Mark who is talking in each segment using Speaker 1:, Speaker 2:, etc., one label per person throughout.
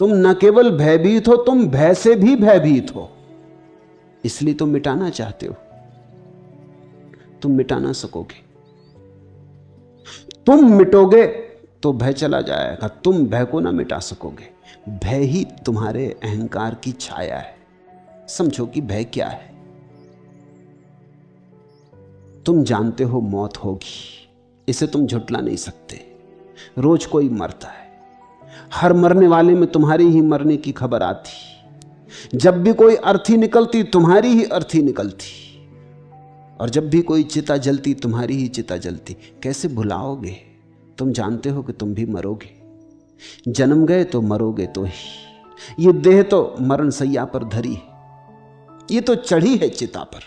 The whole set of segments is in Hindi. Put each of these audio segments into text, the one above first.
Speaker 1: तुम न केवल भयभीत हो, तुम भय से भी भयभीत हो, इसलिए तुम मिटाना चाहते हो। तुम मिटा ना सकोगे। तुम मिटोगे तो भय चला जाएगा, तुम भय को ना मिटा सकोगे। भय ही तुम्हारे अहंकार की छाया है। समझो कि भय क्या है। तुम जानते हो मौत होगी, इसे तुम झुटला नहीं सकते। रोज कोई मरता है, हर मरने वाले में तुम्हारी ही मरने की खबर आती। जब भी कोई अर्थी निकलती, तुम्हारी ही अर्थी निकलती। और जब भी कोई चिता जलती, तुम्हारी ही चिता जलती। कैसे भुलाओगे? तुम जानते हो कि तुम भी मरोगे। जन्म गए तो मरोगे तो ही। ये देह तो मरण सैया पर धरी है, ये तो चढ़ी है चिता पर,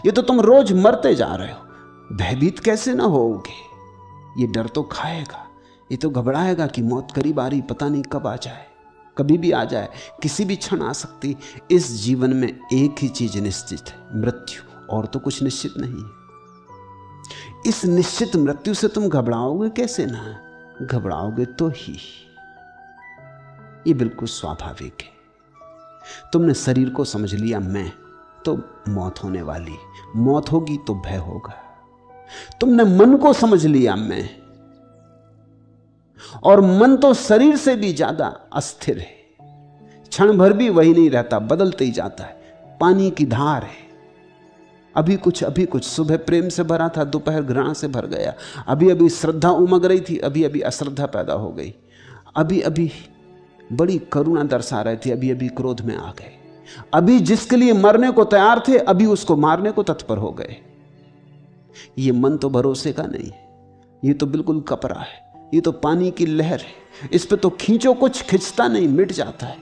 Speaker 1: ये तो तुम रोज मरते जा रहे हो। भयभीत कैसे ना होगे? ये डर तो खाएगा, ये तो घबराएगा कि मौत करीब आ रही, पता नहीं कब आ जाए, कभी भी आ जाए, किसी भी क्षण आ सकती। इस जीवन में एक ही चीज निश्चित है, मृत्यु, और तो कुछ निश्चित नहीं है। इस निश्चित मृत्यु से तुम घबराओगे कैसे ना? घबराओगे तो ही। ये बिल्कुल स्वाभाविक है। तुमने शरीर को समझ लिया मैं, तो मौत होने वाली, मौत होगी तो भय होगा। तुमने मन को समझ लिया मैं, और मन तो शरीर से भी ज्यादा अस्थिर है। क्षण भर भी वही नहीं रहता, बदलते ही जाता है। पानी की धार है, अभी कुछ। सुबह प्रेम से भरा था, दोपहर घृणा से भर गया। अभी अभी श्रद्धा उमग रही थी, अभी अभी अश्रद्धा पैदा हो गई। अभी अभी बड़ी करुणा दर्शा रहे थे, अभी अभी क्रोध में आ गए। अभी जिसके लिए मरने को तैयार थे, अभी उसको मारने को तत्पर हो गए। ये मन तो भरोसे का नहीं है, ये तो बिल्कुल कपरा है, ये तो पानी की लहर है। इस पे तो खींचो कुछ, खिंचता नहीं, मिट जाता है।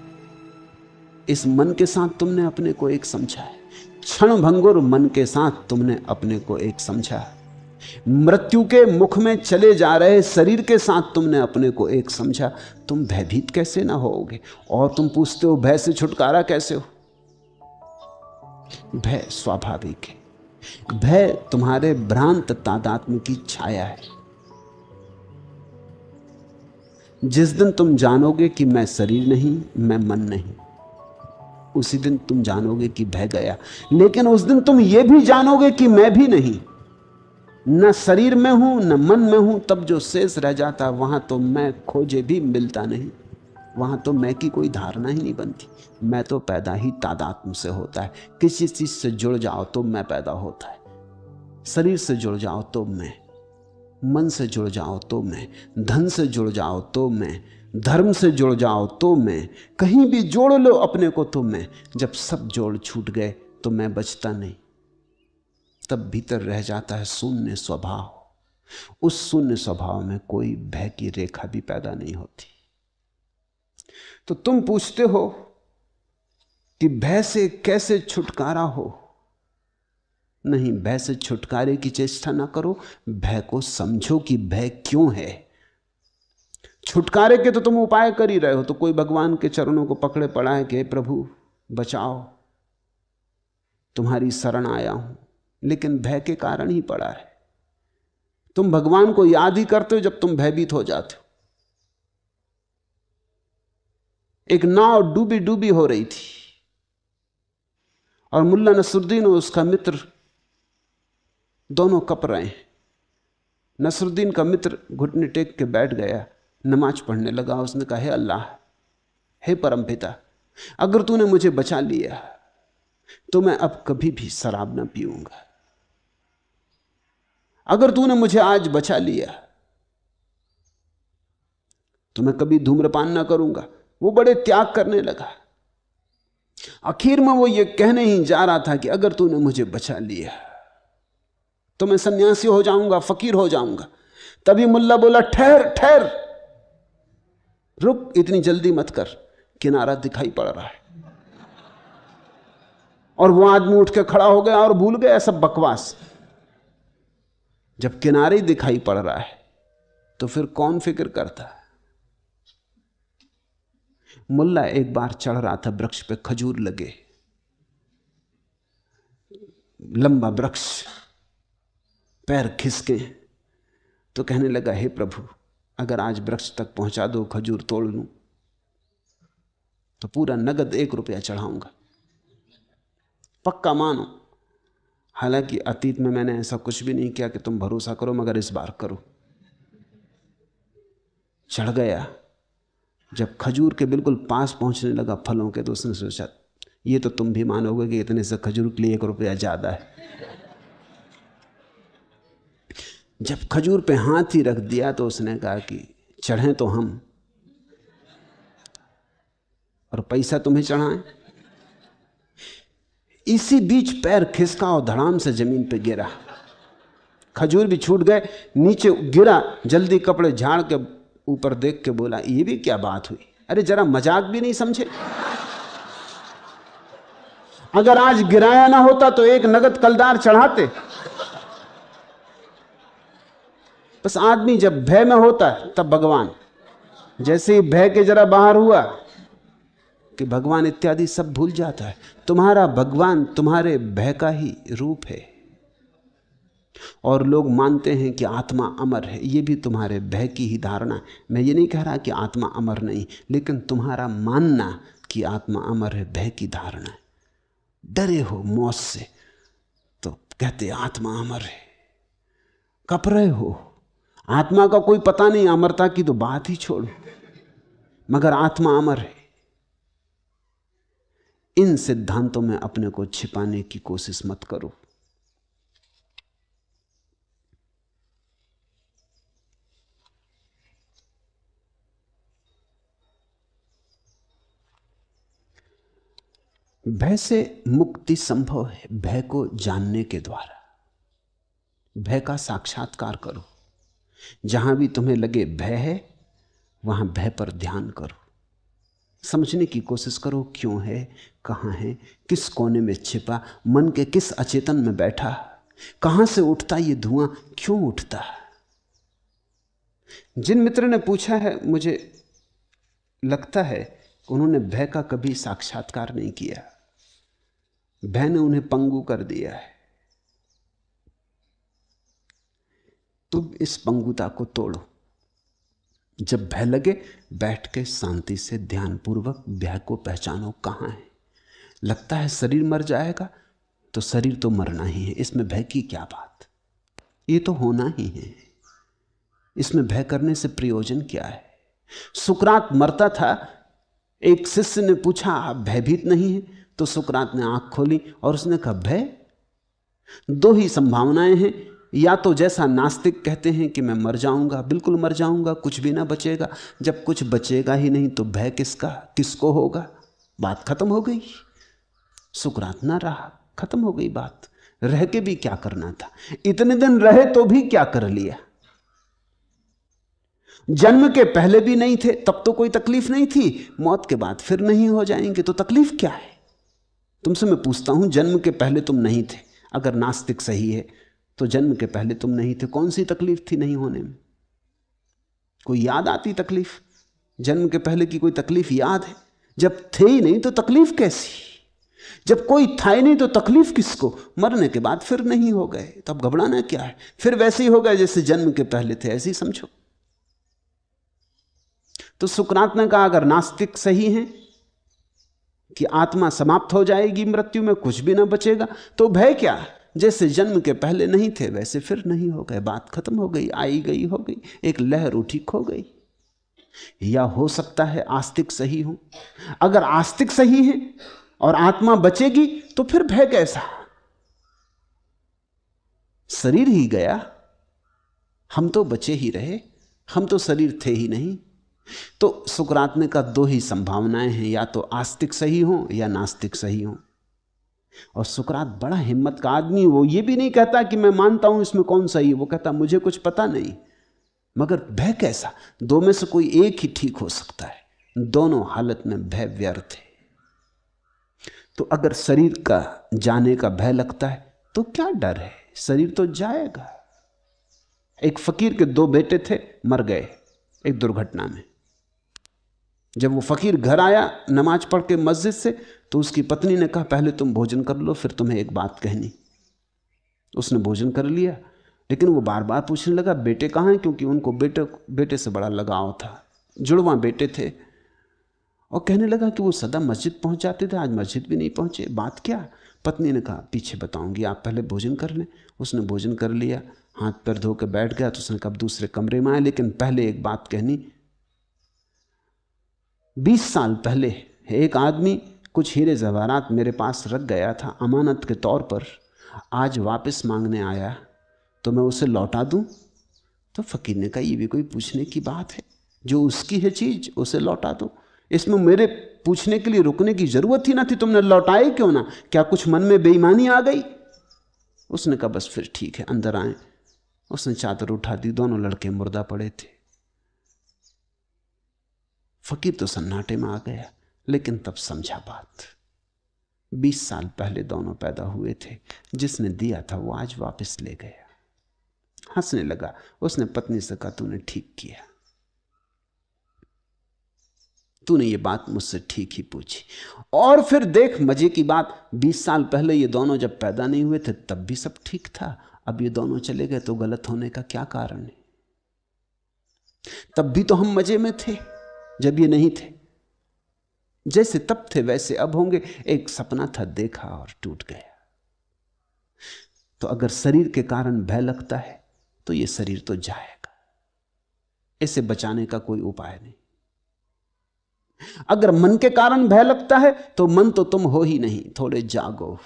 Speaker 1: इस मन के साथ तुमने अपने को एक समझा है, क्षण भंगुर मन के साथ तुमने अपने को एक समझा। मृत्यु के मुख में चले जा रहे शरीर के साथ तुमने अपने को एक समझा। तुम भयभीत कैसे ना होगे? और तुम पूछते हो भय से छुटकारा कैसे हो? भय स्वाभाविक है। भय तुम्हारे भ्रांत तादात्म्य की छाया है। जिस दिन तुम जानोगे कि मैं शरीर नहीं, मैं मन नहीं, उसी दिन तुम जानोगे कि भय गया। लेकिन उस दिन तुम यह भी जानोगे कि मैं भी नहीं, न शरीर में हूं न मन में हूं। तब जो शेष रह जाता, वहां तो मैं खोजे भी मिलता नहीं, वहां तो मैं की कोई धारणा ही नहीं बनती। मैं तो पैदा ही तादात्म्य से होता है। किसी चीज से जुड़ जाओ तो मैं पैदा होता है। शरीर से जुड़ जाओ तो मैं, मन से जुड़ जाओ तो मैं, धन से जुड़ जाओ तो मैं, धर्म से जुड़ जाओ तो मैं, कहीं भी जोड़ लो अपने को तो मैं। जब सब जोड़ छूट गए तो मैं बचता नहीं। तब भीतर रह जाता है शून्य स्वभाव। उस शून्य स्वभाव में कोई भय की रेखा भी पैदा नहीं होती। तो तुम पूछते हो कि भय से कैसे छुटकारा हो? नहीं, भय से छुटकारे की चेष्टा ना करो, भय को समझो कि भय क्यों है। छुटकारे के तो तुम उपाय कर ही रहे हो। तो कोई भगवान के चरणों को पकड़े पड़ा है कि हे प्रभु बचाओ, तुम्हारी शरण आया हूं, लेकिन भय के कारण ही पड़ा है। तुम भगवान को याद ही करते हो जब तुम भयभीत हो जाते हो। एक नाव डूबी डूबी हो रही थी और मुल्ला नसरुद्दीन और उसका मित्र दोनों कप रहे हैं। नसरुद्दीन का मित्र घुटने टेक के बैठ गया, नमाज पढ़ने लगा। उसने कहा, हे अल्लाह, हे परमपिता, अगर तूने मुझे बचा लिया तो मैं अब कभी भी शराब ना पीऊंगा। अगर तूने मुझे आज बचा लिया तो मैं कभी धूम्रपान ना करूंगा। वो बड़े त्याग करने लगा। आखिर में वो ये कहने ही जा रहा था कि अगर तूने मुझे बचा लिया तो मैं सन्यासी हो जाऊंगा, फकीर हो जाऊंगा। तभी मुल्ला बोला, ठहर ठहर, रुक, इतनी जल्दी मत कर, किनारा दिखाई पड़ रहा है। और वो आदमी उठ के खड़ा हो गया और भूल गया सब बकवास। जब किनारे ही दिखाई पड़ रहा है तो फिर कौन फिक्र करता है? मुल्ला एक बार चढ़ रहा था वृक्ष पे, खजूर लगे, लंबा वृक्ष, पैर खिसके, तो कहने लगा, हे प्रभु, अगर आज वृक्ष तक पहुंचा दो, खजूर तोड़ लूं। तो पूरा नगद 1 रुपया चढ़ाऊंगा, पक्का मानो। हालांकि अतीत में मैंने ऐसा कुछ भी नहीं किया कि तुम भरोसा करो, मगर इस बार करो। चढ़ गया। जब खजूर के बिल्कुल पास पहुंचने लगा फलों के, तो उसने सोचा ये तो तुम भी मानोगे कि इतने से खजूर के लिए 1 रुपया ज्यादा है। जब खजूर पे हाथ ही रख दिया तो उसने कहा कि चढ़े तो हम और पैसा तुम्हें चढ़ाएं। इसी बीच पैर खिसका और धड़ाम से जमीन पे गिरा, खजूर भी छूट गए, नीचे गिरा। जल्दी कपड़े झाड़ के ऊपर देख के बोला ये भी क्या बात हुई? अरे जरा मजाक भी नहीं समझे? अगर आज गिराया ना होता तो 1 नगद कलदार चढ़ाते। बस आदमी जब भय में होता है तब भगवान, जैसे ही भय के जरा बाहर हुआ कि भगवान इत्यादि सब भूल जाता है। तुम्हारा भगवान तुम्हारे भय का ही रूप है। और लोग मानते हैं कि आत्मा अमर है, ये भी तुम्हारे भय की ही धारणा है। मैं ये नहीं कह रहा कि आत्मा अमर नहीं, लेकिन तुम्हारा मानना कि आत्मा अमर है भय की धारणा है। डरे हो मौत से तो कहते आत्मा अमर है, कप रहे हो। आत्मा का कोई पता नहीं, अमरता की तो बात ही छोड़ो, मगर आत्मा अमर है। इन सिद्धांतों में अपने को छिपाने की कोशिश मत करो। भय से मुक्ति संभव है भय को जानने के द्वारा। भय का साक्षात्कार करो। जहां भी तुम्हें लगे भय है, वहां भय पर ध्यान करो। समझने की कोशिश करो क्यों है, कहां है, किस कोने में छिपा, मन के किस अचेतन में बैठा, कहां से उठता ये धुआं, क्यों उठता। जिन मित्र ने पूछा है, मुझे लगता है उन्होंने भय का कभी साक्षात्कार नहीं किया। भय ने उन्हें पंगु कर दिया है। तुम इस पंगुता को तोड़ो। जब भय लगे बैठ के शांति से ध्यानपूर्वक भय को पहचानो कहां है। लगता है शरीर मर जाएगा, तो शरीर तो मरना ही है, इसमें भय की क्या बात, ये तो होना ही है, इसमें भय करने से प्रयोजन क्या है। सुकरात मरता था, एक शिष्य ने पूछा आप भयभीत नहीं है? तो सुकरात ने आंख खोली और उसने कहा भय, 2 ही संभावनाएं हैं, या तो जैसा नास्तिक कहते हैं कि मैं मर जाऊंगा, बिल्कुल मर जाऊंगा, कुछ भी ना बचेगा। जब कुछ बचेगा ही नहीं तो भय किसका, किसको होगा? बात खत्म हो गई। सुकरात ना रहा, खत्म हो गई बात। रह के भी क्या करना था? इतने दिन रहे तो भी क्या कर लिया? जन्म के पहले भी नहीं थे तब तो कोई तकलीफ नहीं थी, मौत के बाद फिर नहीं हो जाएंगे तो तकलीफ क्या है? तुमसे मैं पूछता हूं, जन्म के पहले तुम नहीं थे, अगर नास्तिक सही है तो जन्म के पहले तुम नहीं थे, कौन सी तकलीफ थी नहीं होने में? कोई याद आती तकलीफ? जन्म के पहले की कोई तकलीफ याद है? जब थे ही नहीं तो तकलीफ कैसी? जब कोई था ही नहीं तो तकलीफ किसको? मरने के बाद फिर नहीं हो गए, तब घबराना क्या है? फिर वैसे ही हो गए जैसे जन्म के पहले थे, ऐसे ही समझो। तो सुकरात ने कहा अगर नास्तिक सही हैं कि आत्मा समाप्त हो जाएगी मृत्यु में, कुछ भी ना बचेगा, तो भय क्या? जैसे जन्म के पहले नहीं थे वैसे फिर नहीं हो गए, बात खत्म हो गई, आई गई हो गई, एक लहर उठी खो गई। या हो सकता है आस्तिक सही हो। अगर आस्तिक सही है और आत्मा बचेगी तो फिर भय कैसा? शरीर ही गया, हम तो बचे ही रहे, हम तो शरीर थे ही नहीं। तो सुकरात ने कहा 2 ही संभावनाएं हैं, या तो आस्तिक सही हो या नास्तिक सही हो। और सुकरात बड़ा हिम्मत का आदमी, वो ये भी नहीं कहता कि मैं मानता हूं इसमें कौन सही है, वो कहता मुझे कुछ पता नहीं। मगर भय कैसा? 2 में से कोई एक ही ठीक हो सकता है, दोनों हालत में भय व्यर्थ है। तो अगर शरीर का जाने का भय लगता है तो क्या डर है? शरीर तो जाएगा। एक फकीर के 2 बेटे थे, मर गए एक दुर्घटना में। जब वो फकीर घर आया नमाज पढ़ के मस्जिद से, तो उसकी पत्नी ने कहा पहले तुम भोजन कर लो, फिर तुम्हें एक बात कहनी। उसने भोजन कर लिया, लेकिन वो बार बार पूछने लगा बेटे कहाँ हैं, क्योंकि उनको बेटे से बड़ा लगाव था, जुड़वां बेटे थे। और कहने लगा कि वो सदा मस्जिद पहुंच जाते थे, आज मस्जिद भी नहीं पहुंचे, बात क्या? पत्नी ने कहा पीछे बताऊंगी, आप पहले भोजन कर लें। उसने भोजन कर लिया, हाथ पैर धो के बैठ गया। तो उसने कहा दूसरे कमरे में आए, लेकिन पहले एक बात कहनी। 20 साल पहले एक आदमी कुछ हीरे जवाहरात मेरे पास रख गया था अमानत के तौर पर, आज वापस मांगने आया, तो मैं उसे लौटा दूं? तो फकीर ने कहा ये भी कोई पूछने की बात है? जो उसकी है चीज उसे लौटा दो, इसमें मेरे पूछने के लिए रुकने की जरूरत ही ना थी। तुमने लौटाए क्यों ना? क्या कुछ मन में बेईमानी आ गई? उसने कहा बस फिर ठीक है, अंदर आए। उसने चादर उठा दी, दोनों लड़के मुर्दा पड़े थे। फकीर तो सन्नाटे में आ गया, लेकिन तब समझा बात। 20 साल पहले दोनों पैदा हुए थे, जिसने दिया था वो आज वापस ले गया। हंसने लगा। उसने पत्नी से कहा तूने ठीक किया, तूने ये बात मुझसे ठीक ही पूछी। और फिर देख मजे की बात, 20 साल पहले ये दोनों जब पैदा नहीं हुए थे तब भी सब ठीक था, अब ये दोनों चले गए तो गलत होने का क्या कारण है? तब भी तो हम मजे में थे जब ये नहीं थे। जैसे तब थे वैसे अब होंगे। एक सपना था, देखा और टूट गया। तो अगर शरीर के कारण भय लगता है तो ये शरीर तो जाएगा, इसे बचाने का कोई उपाय नहीं। अगर मन के कारण भय लगता है तो मन तो तुम हो ही नहीं, थोड़े जागो,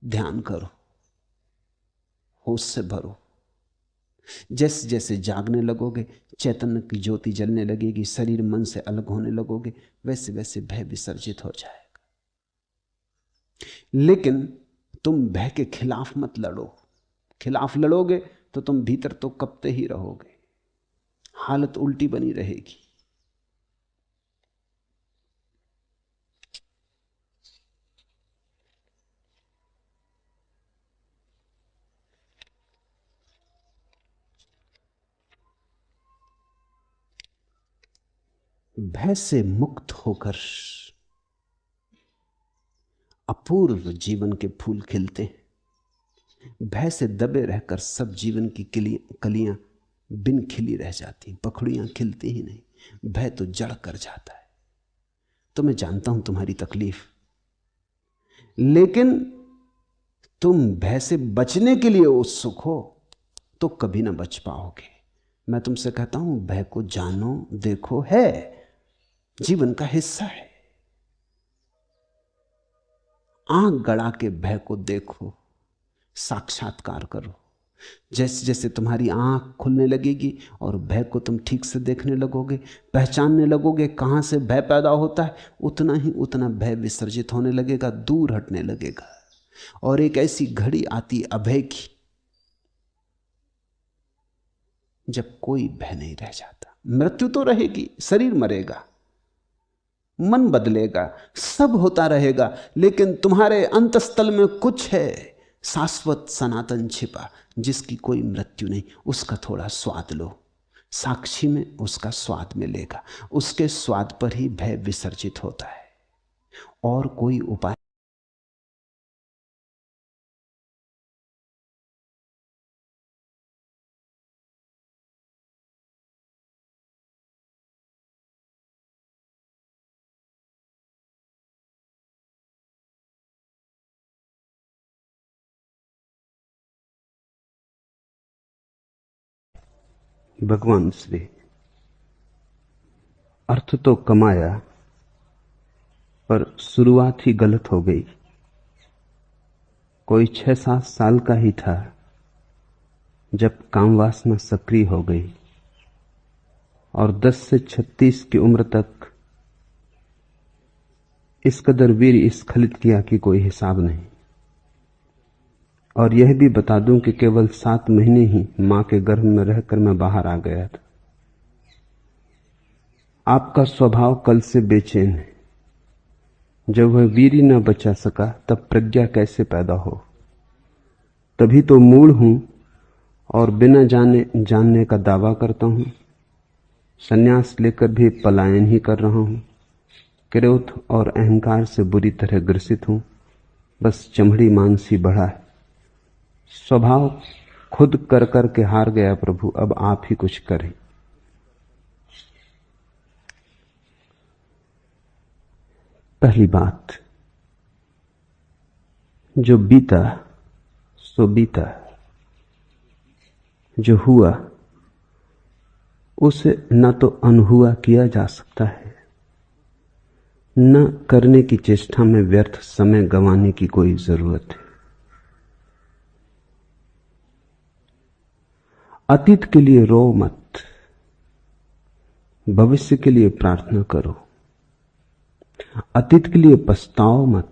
Speaker 1: ध्यान करो, होश से भरो। जैसे जैसे जागने लगोगे, चैतन्य की ज्योति जलने लगेगी, शरीर मन से अलग होने लगोगे, वैसे वैसे भय विसर्जित हो जाएगा। लेकिन तुम भय के खिलाफ मत लड़ो। खिलाफ लड़ोगे तो तुम भीतर तो कपते ही रहोगे, हालत उल्टी बनी रहेगी। भय से मुक्त होकर अपूर्व जीवन के फूल खिलते हैं। भय से दबे रहकर सब जीवन की कलियां बिन खिली रह जाती, पखड़ियां खिलती ही नहीं। भय तो जड़ कर जाता है। तो मैं जानता हूं तुम्हारी तकलीफ, लेकिन तुम भय से बचने के लिए उत्सुक हो तो कभी ना बच पाओगे। मैं तुमसे कहता हूं भय को जानो, देखो, है जीवन का हिस्सा है। आंख गड़ा के भय को देखो, साक्षात्कार करो। जैसे जैसे तुम्हारी आंख खुलने लगेगी और भय को तुम ठीक से देखने लगोगे, पहचानने लगोगे कहां से भय पैदा होता है, उतना ही उतना भय विसर्जित होने लगेगा, दूर हटने लगेगा। और एक ऐसी घड़ी आती अभय की जब कोई भय नहीं रह जाता। मृत्यु तो रहेगी, शरीर मरेगा, मन बदलेगा, सब होता रहेगा, लेकिन तुम्हारे अंतस्थल में कुछ है शाश्वत सनातन छिपा, जिसकी कोई मृत्यु नहीं। उसका थोड़ा स्वाद लो, साक्षी में उसका स्वाद मिलेगा। उसके स्वाद पर ही भय विसर्जित होता है, और कोई उपाय। भगवान श्री अर्थ तो कमाया, पर शुरुआत ही गलत हो गई। कोई 6-7 साल का ही था जब काम वासना सक्रिय हो गई, और 10 से 36 की उम्र तक इस कदर वीर स्खलित किया कि कोई हिसाब नहीं। और यह भी बता दूं कि केवल 7 महीने ही मां के गर्भ में रहकर मैं बाहर आ गया था। आपका स्वभाव कल से बेचैन है। जब वह वीर न बचा सका तब प्रज्ञा कैसे पैदा हो? तभी तो मूढ़ हूं और बिना जाने जानने का दावा करता हूं। संन्यास लेकर भी पलायन ही कर रहा हूं। क्रोध और अहंकार से बुरी तरह ग्रसित हूं। बस चमड़ी मांसी बढ़ा है। स्वभाव खुद कर कर के हार गया प्रभु, अब आप ही कुछ करें। पहली बात, जो बीता सो बीता, जो हुआ उसे न तो अनहुआ किया जा सकता है, न करने की चेष्टा में व्यर्थ समय गंवाने की कोई जरूरत है। अतीत के लिए रो मत, भविष्य के लिए प्रार्थना करो। अतीत के लिए पछताओ मत,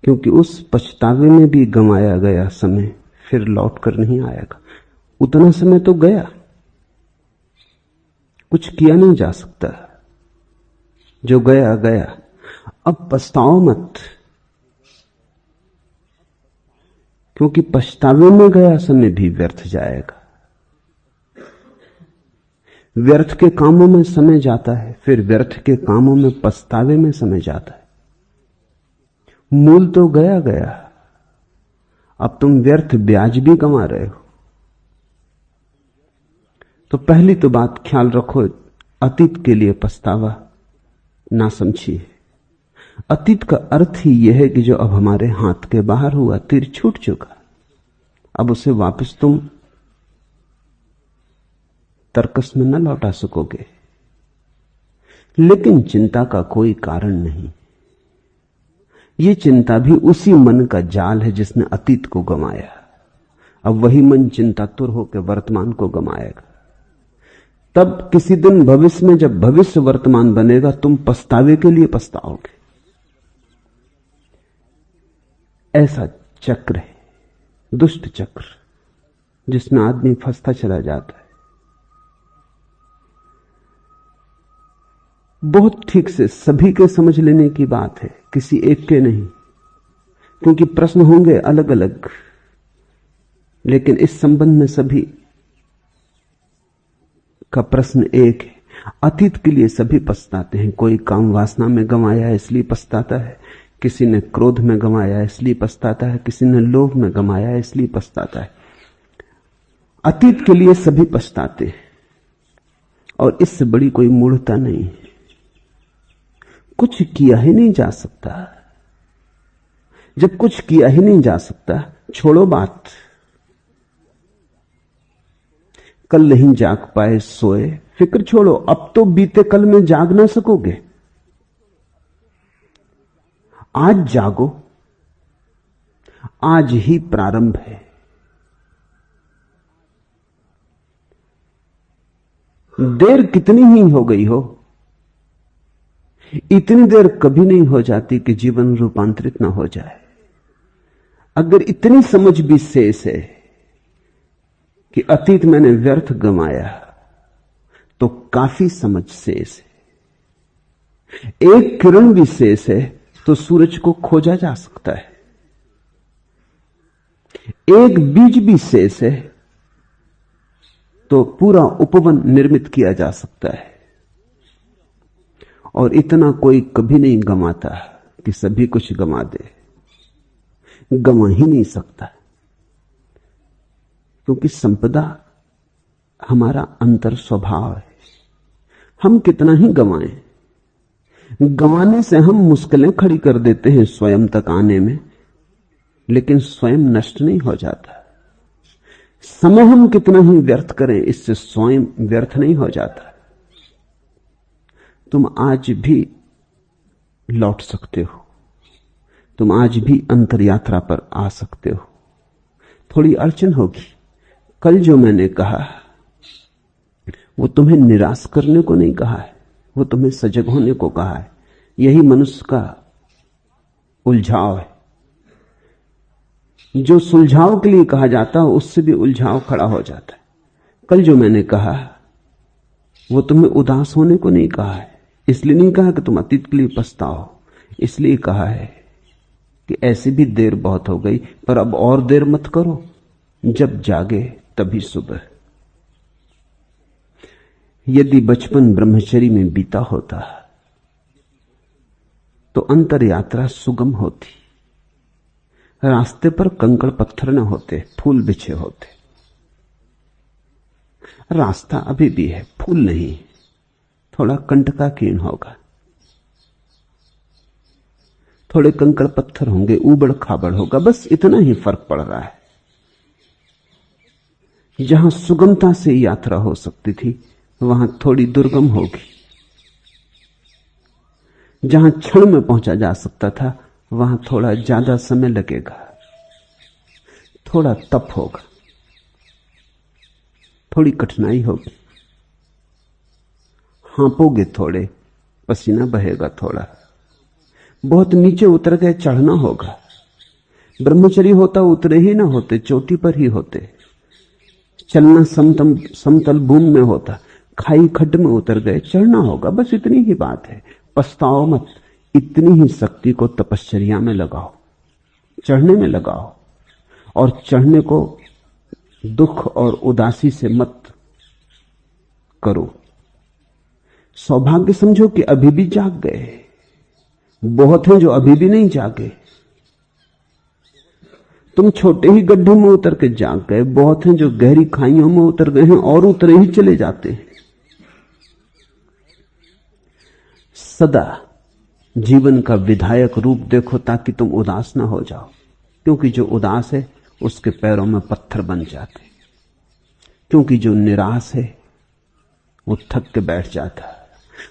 Speaker 1: क्योंकि उस पछतावे में भी गंवाया गया समय फिर लौट कर नहीं आएगा। उतना समय तो गया, कुछ किया नहीं जा सकता, जो गया गया। अब पछताओ मत, क्योंकि पछतावे में गया समय भी व्यर्थ जाएगा। व्यर्थ के कामों में समय जाता है, फिर व्यर्थ के कामों में पछतावे में समय जाता है। मूल तो गया गया, अब तुम व्यर्थ ब्याज भी कमा रहे हो। तो पहली तो बात ख्याल रखो, अतीत के लिए पछतावा ना समझिए। अतीत का अर्थ ही यह है कि जो अब हमारे हाथ के बाहर हुआ, तीर छूट चुका, अब उसे वापस तुम तर्कस में न लौटा सकोगे। लेकिन चिंता का कोई कारण नहीं। यह चिंता भी उसी मन का जाल है जिसने अतीत को गंवाया। अब वही मन चिंतातुर होकर वर्तमान को गंवाएगा। तब किसी दिन भविष्य में जब भविष्य वर्तमान बनेगा, तुम पछतावे के लिए पछताओगे। ऐसा चक्र है, दुष्ट चक्र, जिसमें आदमी फंसता चला जाता है। बहुत ठीक से सभी के समझ लेने की बात है, किसी एक के नहीं, क्योंकि प्रश्न होंगे अलग अलग, लेकिन इस संबंध में सभी का प्रश्न एक है। अतीत के लिए सभी पछताते हैं। कोई काम वासना में गंवाया है इसलिए पछताता है, किसी ने क्रोध में गंवाया है इसलिए पछताता है, किसी ने लोभ में गंवाया है इसलिए पछताता है। अतीत के लिए सभी पछताते हैं, और इससे बड़ी कोई मूढ़ता नहीं है। कुछ किया ही नहीं जा सकता। जब कुछ किया ही नहीं जा सकता, छोड़ो बात। कल नहीं जाग पाए सोए, फिक्र छोड़ो, अब तो बीते कल में जाग ना सकोगे। आज जागो, आज ही प्रारंभ है। देर कितनी ही हो गई हो, इतनी देर कभी नहीं हो जाती कि जीवन रूपांतरित ना हो जाए। अगर इतनी समझ भी शेष है कि अतीत मैंने व्यर्थ गंवाया, तो काफी समझ शेष है। एक किरण भी शेष है तो सूरज को खोजा जा सकता है। एक बीज भी शेष है तो पूरा उपवन निर्मित किया जा सकता है। और इतना कोई कभी नहीं गंवाता कि सभी कुछ गंवा दे। गंवा ही नहीं सकता, क्योंकि संपदा हमारा अंतर स्वभाव है। हम कितना ही गंवाएं, गंवाने से हम मुश्किलें खड़ी कर देते हैं स्वयं तक आने में, लेकिन स्वयं नष्ट नहीं हो जाता। समय हम कितना ही व्यर्थ करें, इससे स्वयं व्यर्थ नहीं हो जाता। तुम आज भी लौट सकते हो, तुम आज भी अंतर यात्रा पर आ सकते हो। थोड़ी अड़चन होगी। कल जो मैंने कहा वो तुम्हें निराश करने को नहीं कहा है, वो तुम्हें सजग होने को कहा है। यही मनुष्य का उलझाव है। जो सुलझाव के लिए कहा जाता है उससे भी उलझाव खड़ा हो जाता है। कल जो मैंने कहा वो तुम्हें उदास होने को नहीं कहा है। इसलिए नहीं कहा कि तुम अतीत के लिए पछताओ, इसलिए कहा है कि ऐसी भी देर बहुत हो गई, पर अब और देर मत करो, जब जागे तभी सुबह। यदि बचपन ब्रह्मचर्य में बीता होता तो अंतर यात्रा सुगम होती। रास्ते पर कंकड़ पत्थर न होते, फूल बिछे होते। रास्ता अभी भी है, फूल नहीं, थोड़ा कंटकाकीर्ण होगा। थोड़े कंकड़ पत्थर होंगे, ऊबड़ खाबड़ होगा, बस इतना ही फर्क पड़ रहा है। जहां सुगमता से यात्रा हो सकती थी वहां थोड़ी दुर्गम होगी, जहां क्षण में पहुंचा जा सकता था वहां थोड़ा ज्यादा समय लगेगा, थोड़ा तप होगा, थोड़ी कठिनाई होगी, हाँपोगे थोड़े, पसीना बहेगा थोड़ा, बहुत नीचे उतर गए, चढ़ना होगा। ब्रह्मचर्य होता उतरे ही ना होते, चोटी पर ही होते। चलना समतल भूमि में होता, खाई खड्ड में उतर गए, चढ़ना होगा, बस इतनी ही बात है। पछताओ मत, इतनी ही शक्ति को तपश्चर्या में लगाओ, चढ़ने में लगाओ, और चढ़ने को दुख और उदासी से मत करो। सौभाग्य समझो कि अभी भी जाग गए, बहुत हैं जो अभी भी नहीं जागे। तुम छोटे ही गड्ढे में उतर के जाग गए, बहुत हैं जो गहरी खाइयों में उतर गए हैं और उतरे ही चले जाते हैं। सदा जीवन का विधायक रूप देखो ताकि तुम उदास ना हो जाओ, क्योंकि जो उदास है उसके पैरों में पत्थर बन जाते, क्योंकि जो निराश है वो थक के बैठ जाता है।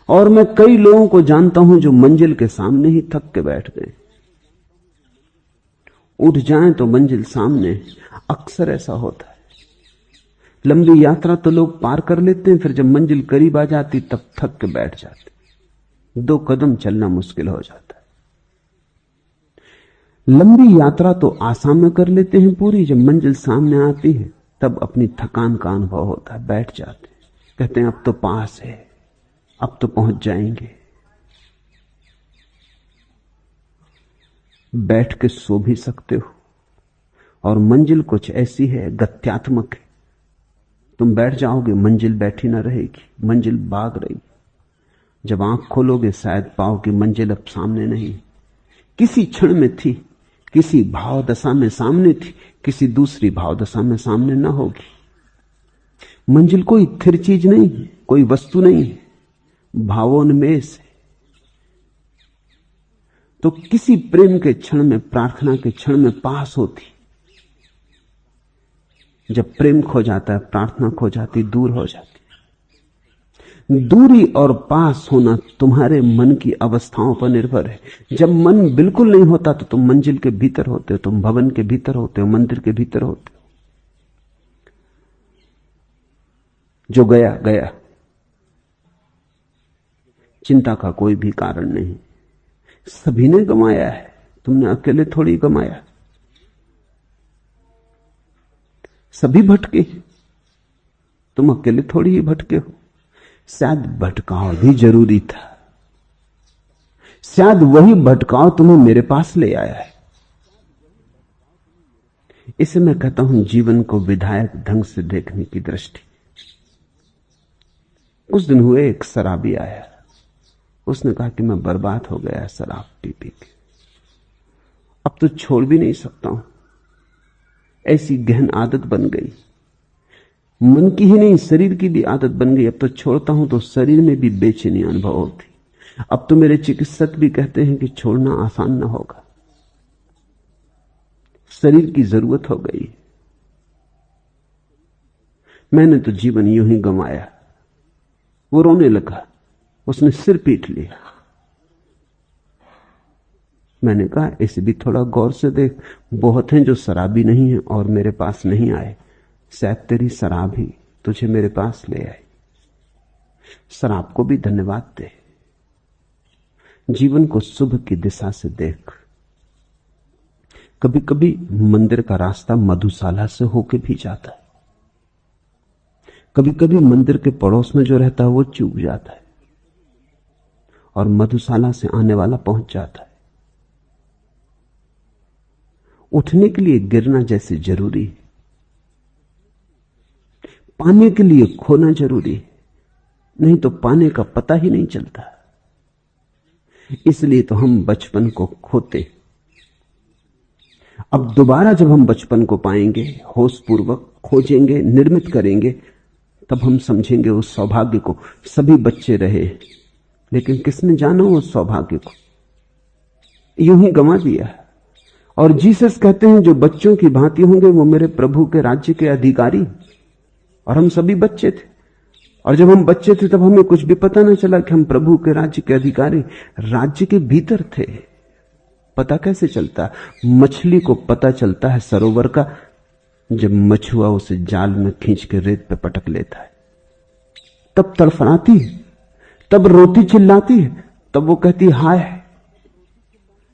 Speaker 1: और मैं कई लोगों को जानता हूं जो मंजिल के सामने ही थक के बैठ गए। उठ जाएं तो मंजिल सामने, अक्सर ऐसा होता है। लंबी यात्रा तो लोग पार कर लेते हैं, फिर जब मंजिल करीब आ जाती तब थक के बैठ जाते, 2 कदम चलना मुश्किल हो जाता है। लंबी यात्रा तो आसाम में कर लेते हैं पूरी, जब मंजिल सामने आती है तब अपनी थकान का अनुभव होता है, बैठ जाते हैं, कहते हैं अब तो पास है, अब तो पहुंच जाएंगे। बैठ के सो भी सकते हो, और मंजिल कुछ ऐसी है, गत्यात्मक है। तुम बैठ जाओगे, मंजिल बैठी ना रहेगी, मंजिल भाग रही। जब आंख खोलोगे शायद पाओ कि मंजिल अब सामने नहीं, किसी क्षण में थी, किसी भाव दशा में सामने थी, किसी दूसरी भाव दशा में सामने ना होगी। मंजिल कोई स्थिर चीज नहीं है, कोई वस्तु नहीं है, भावोन्मेष है। तो किसी प्रेम के क्षण में, प्रार्थना के क्षण में पास होती, जब प्रेम खो जाता है प्रार्थना खो जाती, दूर हो जाती। दूरी और पास होना तुम्हारे मन की अवस्थाओं पर निर्भर है। जब मन बिल्कुल नहीं होता तो तुम मंजिल के भीतर होते हो, तुम भवन के भीतर होते हो, मंदिर के भीतर होते हो। जो गया गया, चिंता का कोई भी कारण नहीं। सभी ने गंवाया है, तुमने अकेले थोड़ी गंवाया। सभी भटके, तुम अकेले थोड़ी ही भटके हो। शायद भटकाव भी जरूरी था, शायद वही भटकाव तुम्हें मेरे पास ले आया है। इसे मैं कहता हूं जीवन को विधायक ढंग से देखने की दृष्टि। उस दिन हुए, एक शराबी आया, उसने कहा कि मैं बर्बाद हो गया शराब पी पी के, अब तो छोड़ भी नहीं सकता हूं, ऐसी गहन आदत बन गई, मन की ही नहीं शरीर की भी आदत बन गई। अब तो छोड़ता हूं तो शरीर में भी बेचैनी अनुभव होती। अब तो मेरे चिकित्सक भी कहते हैं कि छोड़ना आसान ना होगा, शरीर की जरूरत हो गई। मैंने तो जीवन यूं ही गंवाया। वो रोने लगा, उसने सिर पीट लिया। मैंने कहा इसे भी थोड़ा गौर से देख, बहुत हैं जो शराबी नहीं है और मेरे पास नहीं आए, शायद तेरी शराब ही तुझे मेरे पास ले आई। शराब को भी धन्यवाद दे, जीवन को शुभ की दिशा से देख। कभी कभी मंदिर का रास्ता मधुशाला से होके भी जाता है, कभी कभी मंदिर के पड़ोस में जो रहता है वो चूक जाता है और मधुशाला से आने वाला पहुंच जाता है। उठने के लिए गिरना जैसे जरूरी है, पाने के लिए खोना जरूरी है, नहीं तो पाने का पता ही नहीं चलता। इसलिए तो हम बचपन को खोते। अब दोबारा जब हम बचपन को पाएंगे, होशपूर्वक खोजेंगे, निर्मित करेंगे, तब हम समझेंगे उस सौभाग्य को। सभी बच्चे रहे, लेकिन किसने जाना उस सौभाग्य को? यूं ही गंवा दिया। और जीसस कहते हैं जो बच्चों की भांति होंगे वो मेरे प्रभु के राज्य के अधिकारी। और हम सभी बच्चे थे, और जब हम बच्चे थे तब हमें कुछ भी पता ना चला कि हम प्रभु के राज्य के अधिकारी, राज्य के भीतर थे। पता कैसे चलता? मछली को पता चलता है सरोवर का जब मछुआ उसे जाल में खींच के रेत पे पटक लेता है, तब तड़फड़ाती है, तब रोती चिल्लाती है, तब वो कहती हाय,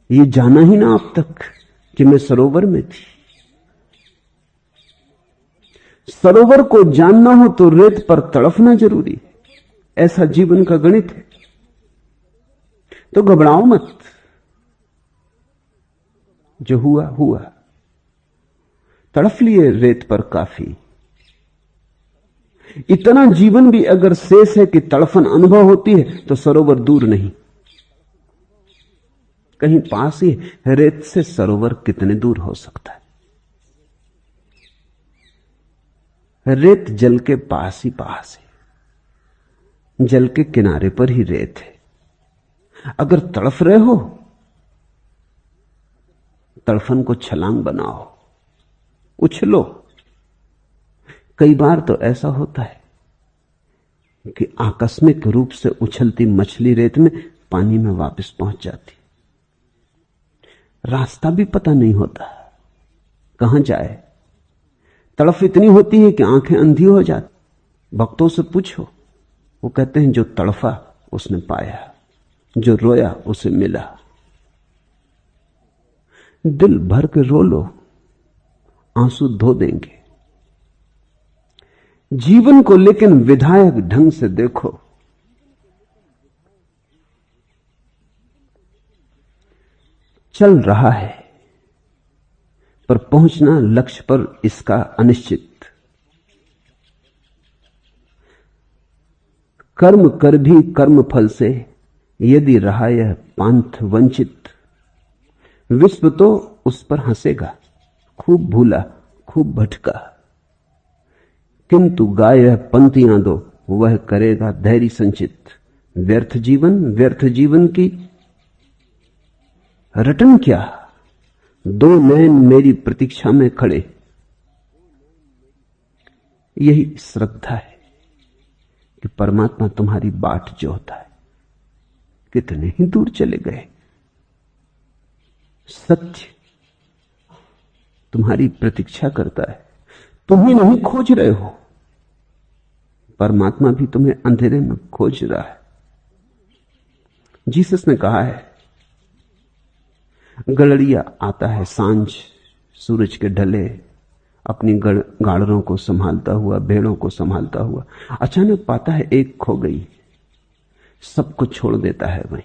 Speaker 1: ये जाना ही ना अब तक कि मैं सरोवर में थी। सरोवर को जानना हो तो रेत पर तड़फना जरूरी है। ऐसा जीवन का गणित है। तो घबराओ मत, जो हुआ हुआ। तड़फ लिए रेत पर काफी। इतना जीवन भी अगर शेष है कि तड़फन अनुभव होती है तो सरोवर दूर नहीं, कहीं पास ही। रेत से सरोवर कितने दूर हो सकता है? रेत जल के पास ही पास है, जल के किनारे पर ही रेत है। अगर तड़फ रहे हो, तड़फन को छलांग बनाओ, उछलो। कई बार तो ऐसा होता है कि आकस्मिक रूप से उछलती मछली रेत में पानी में वापस पहुंच जाती, रास्ता भी पता नहीं होता कहां जाए। तड़फ इतनी होती है कि आंखें अंधी हो जाती। भक्तों से पूछो, वो कहते हैं जो तड़फा उसने पाया, जो रोया उसे मिला। दिल भर के रो लो, आंसू धो देंगे। जीवन को लेकिन विधायक ढंग से देखो। चल रहा है पर पहुंचना लक्ष्य पर इसका अनिश्चित। कर्म कर भी कर्म फल से यदि रहा यह पांथ वंचित। विश्व तो उस पर हंसेगा, खूब भूला खूब भटका, किंतु गाय पंक्तियां दो वह करेगा धैर्य संचित। व्यर्थ जीवन की रटन क्या, दो नयन मेरी प्रतीक्षा में खड़े। यही श्रद्धा है कि परमात्मा तुम्हारी बाट जोहता है। कितने ही दूर चले गए, सत्य तुम्हारी प्रतीक्षा करता है। तुम ही नहीं खोज रहे हो, परमात्मा भी तुम्हें अंधेरे में खोज रहा है। जीसस ने कहा है, गड़रिया आता है सांझ सूरज के ढले, अपनी गाड़रों को संभालता हुआ, भेड़ों को संभालता हुआ, अचानक पाता है एक खो गई। सबको छोड़ देता है, वहीं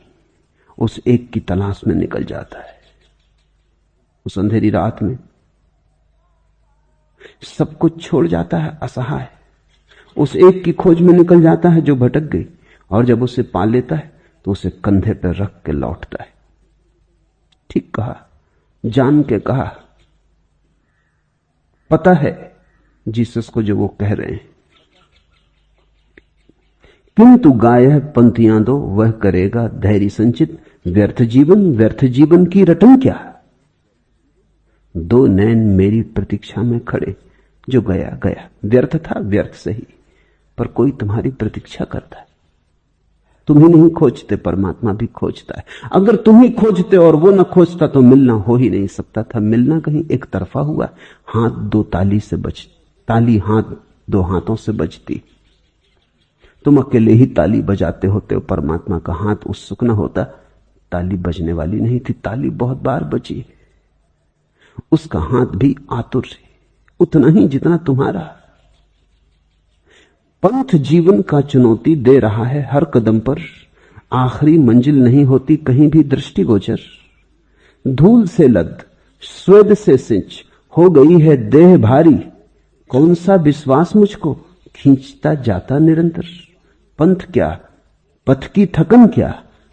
Speaker 1: उस एक की तलाश में निकल जाता है। उस अंधेरी रात में सब कुछ छोड़ जाता है, असहाय, उस एक की खोज में निकल जाता है जो भटक गई। और जब उसे पा लेता है तो उसे कंधे पर रख के लौटता है। ठीक कहा, जान के कहा। पता है जीसस को जो वो कह रहे हैं, किंतु गाय पंक्तियां दो वह करेगा धैर्य संचित। व्यर्थ जीवन की रटन क्या, दो नैन मेरी प्रतीक्षा में खड़े। जो गया गया, व्यर्थ था, व्यर्थ सही, पर कोई तुम्हारी प्रतीक्षा करता है। तुम ही नहीं खोजते, परमात्मा भी खोजता है। अगर तुम ही खोजते और वो न खोजता तो मिलना हो ही नहीं सकता था। मिलना कहीं एक तरफा हुआ। हाथ दो ताली से ताली हाथ दो हाथों से बजती। तुम अकेले ही ताली बजाते होते हो, परमात्मा का हाथ उत्सुक न होता, ताली बजने वाली नहीं थी। ताली बहुत बार बजी, उसका हाथ भी आतुर है, उतना ही जितना तुम्हारा। पंथ जीवन का चुनौती दे रहा है हर कदम पर, आखिरी मंजिल नहीं होती कहीं भी दृष्टिगोचर। धूल से लद स्वेद से सिंच हो गई है देह भारी, कौन सा विश्वास मुझको खींचता जाता निरंतर। पंथ क्या, पथ की थकन क्या,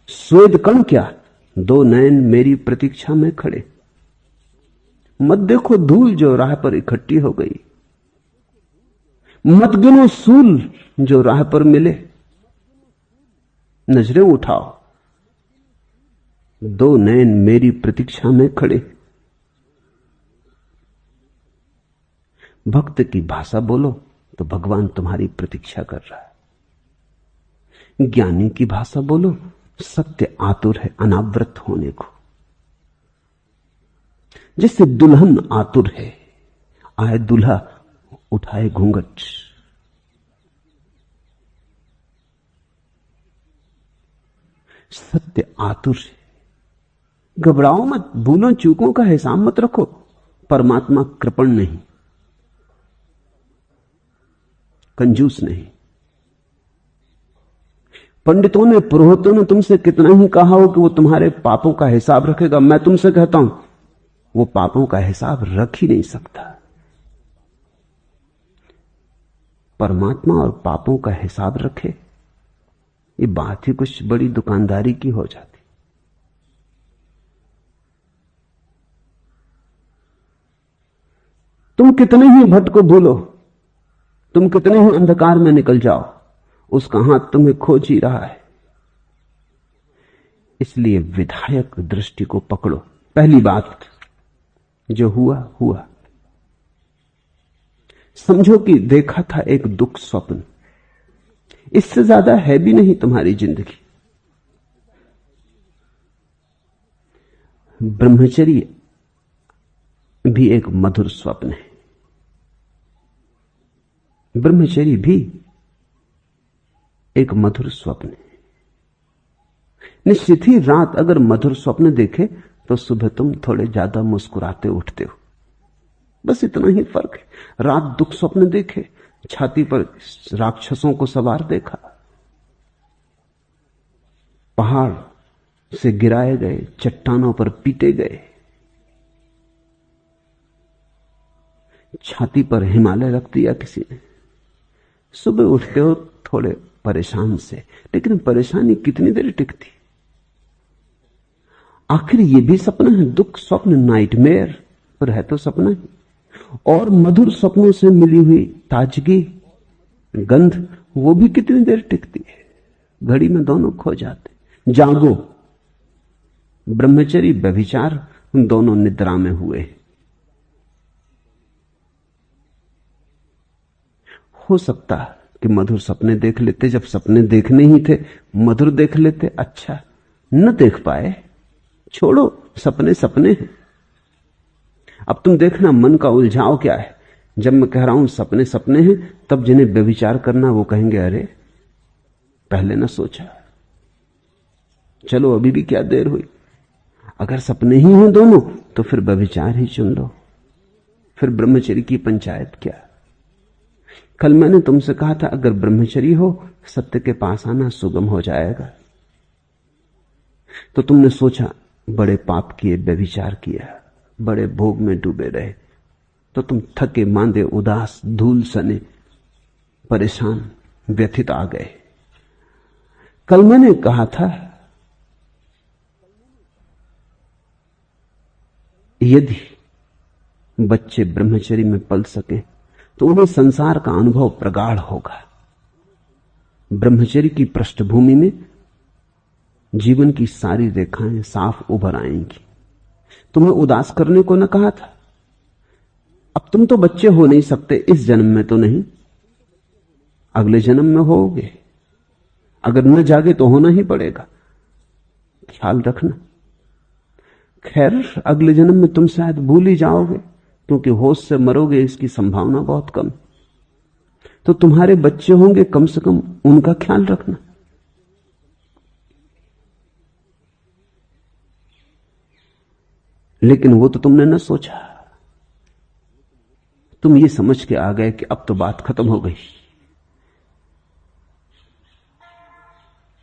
Speaker 1: स्वेद कण क्या, दो नयन मेरी प्रतीक्षा में खड़े। मत देखो धूल जो राह पर इकट्ठी हो गई, मत गिनो सूल जो राह पर मिले। नजरें उठाओ, दो नयन मेरी प्रतीक्षा में खड़े। भक्त की भाषा बोलो तो भगवान तुम्हारी प्रतीक्षा कर रहा है। ज्ञानी की भाषा बोलो, सत्य आतुर है अनावृत होने को। जैसे दुल्हन आतुर है, आए दुल्हा उठाए घूंघट। सत्य आतुर है। घबराओ मत, भूलों चूकों का हिसाब मत रखो। परमात्मा कृपण नहीं, कंजूस नहीं। पंडितों ने पुरोहितों ने तुमसे कितना ही कहा हो कि वो तुम्हारे पापों का हिसाब रखेगा, मैं तुमसे कहता हूं वो पापों का हिसाब रख ही नहीं सकता। परमात्मा और पापों का हिसाब रखे, ये बात ही कुछ बड़ी दुकानदारी की हो जाती। तुम कितने ही भटको भूलो, तुम कितने ही अंधकार में निकल जाओ, उसका हाथ तुम्हें खोज ही रहा है। इसलिए विधायक दृष्टि को पकड़ो। पहली बात, जो हुआ हुआ। समझो कि देखा था एक दुख स्वप्न, इससे ज्यादा है भी नहीं तुम्हारी जिंदगी। ब्रह्मचर्य भी एक मधुर स्वप्न है। ब्रह्मचर्य भी एक मधुर स्वप्न है। निश्चित ही रात अगर मधुर स्वप्न देखे तो सुबह तुम थोड़े ज्यादा मुस्कुराते उठते हो, बस इतना ही फर्क है। रात दुख स्वप्न देखे, छाती पर राक्षसों को सवार देखा, पहाड़ से गिराए गए, चट्टानों पर पीटे गए, छाती पर हिमालय रख दिया किसी ने। सुबह उठते हो थोड़े परेशान से, लेकिन परेशानी कितनी देर टिकती। आखिर ये भी सपना है, दुख स्वप्न, नाइटमेयर, पर है तो सपना ही। और मधुर सपनों से मिली हुई ताजगी, गंध, वो भी कितनी देर टिकती है। घड़ी में दोनों खो जाते। जागो। ब्रह्मचर्य व्यभिचार दोनों निद्रा में हुए। हो सकता कि मधुर सपने देख लेते, जब सपने देखने ही थे मधुर देख लेते। अच्छा, न देख पाए, छोड़ो, सपने सपने हैं। अब तुम देखना मन का उलझाव क्या है। जब मैं कह रहा हूं सपने सपने हैं, तब जिन्हें व्यभिचार करना वो कहेंगे अरे पहले ना सोचा। चलो अभी भी क्या देर हुई। अगर सपने ही हैं दोनों तो फिर व्यभिचार ही चुन लो, फिर ब्रह्मचर्य की पंचायत क्या। कल मैंने तुमसे कहा था अगर ब्रह्मचर्य हो सत्य के पास आना सुगम हो जाएगा। तो तुमने सोचा बड़े पाप किए, व्यभिचार किया, बड़े भोग में डूबे रहे, तो तुम थके मांदे, उदास, धूल सने, परेशान, व्यथित आ गए। कल मैंने कहा था यदि बच्चे ब्रह्मचर्य में पल सके तो उन्हें संसार का अनुभव प्रगाढ़ होगा। ब्रह्मचर्य की पृष्ठभूमि में जीवन की सारी रेखाएं साफ उभर आएंगी। तुम्हें उदास करने को न कहा था। अब तुम तो बच्चे हो नहीं सकते, इस जन्म में तो नहीं, अगले जन्म में होगे। अगर न जागे तो होना ही पड़ेगा, ख्याल रखना। खैर, अगले जन्म में तुम शायद भूल ही जाओगे, क्योंकि होश से मरोगे इसकी संभावना बहुत कम। तो तुम्हारे बच्चे होंगे, कम से कम उनका ख्याल रखना। लेकिन वो तो तुमने न सोचा। तुम ये समझ के आ गए कि अब तो बात खत्म हो गई,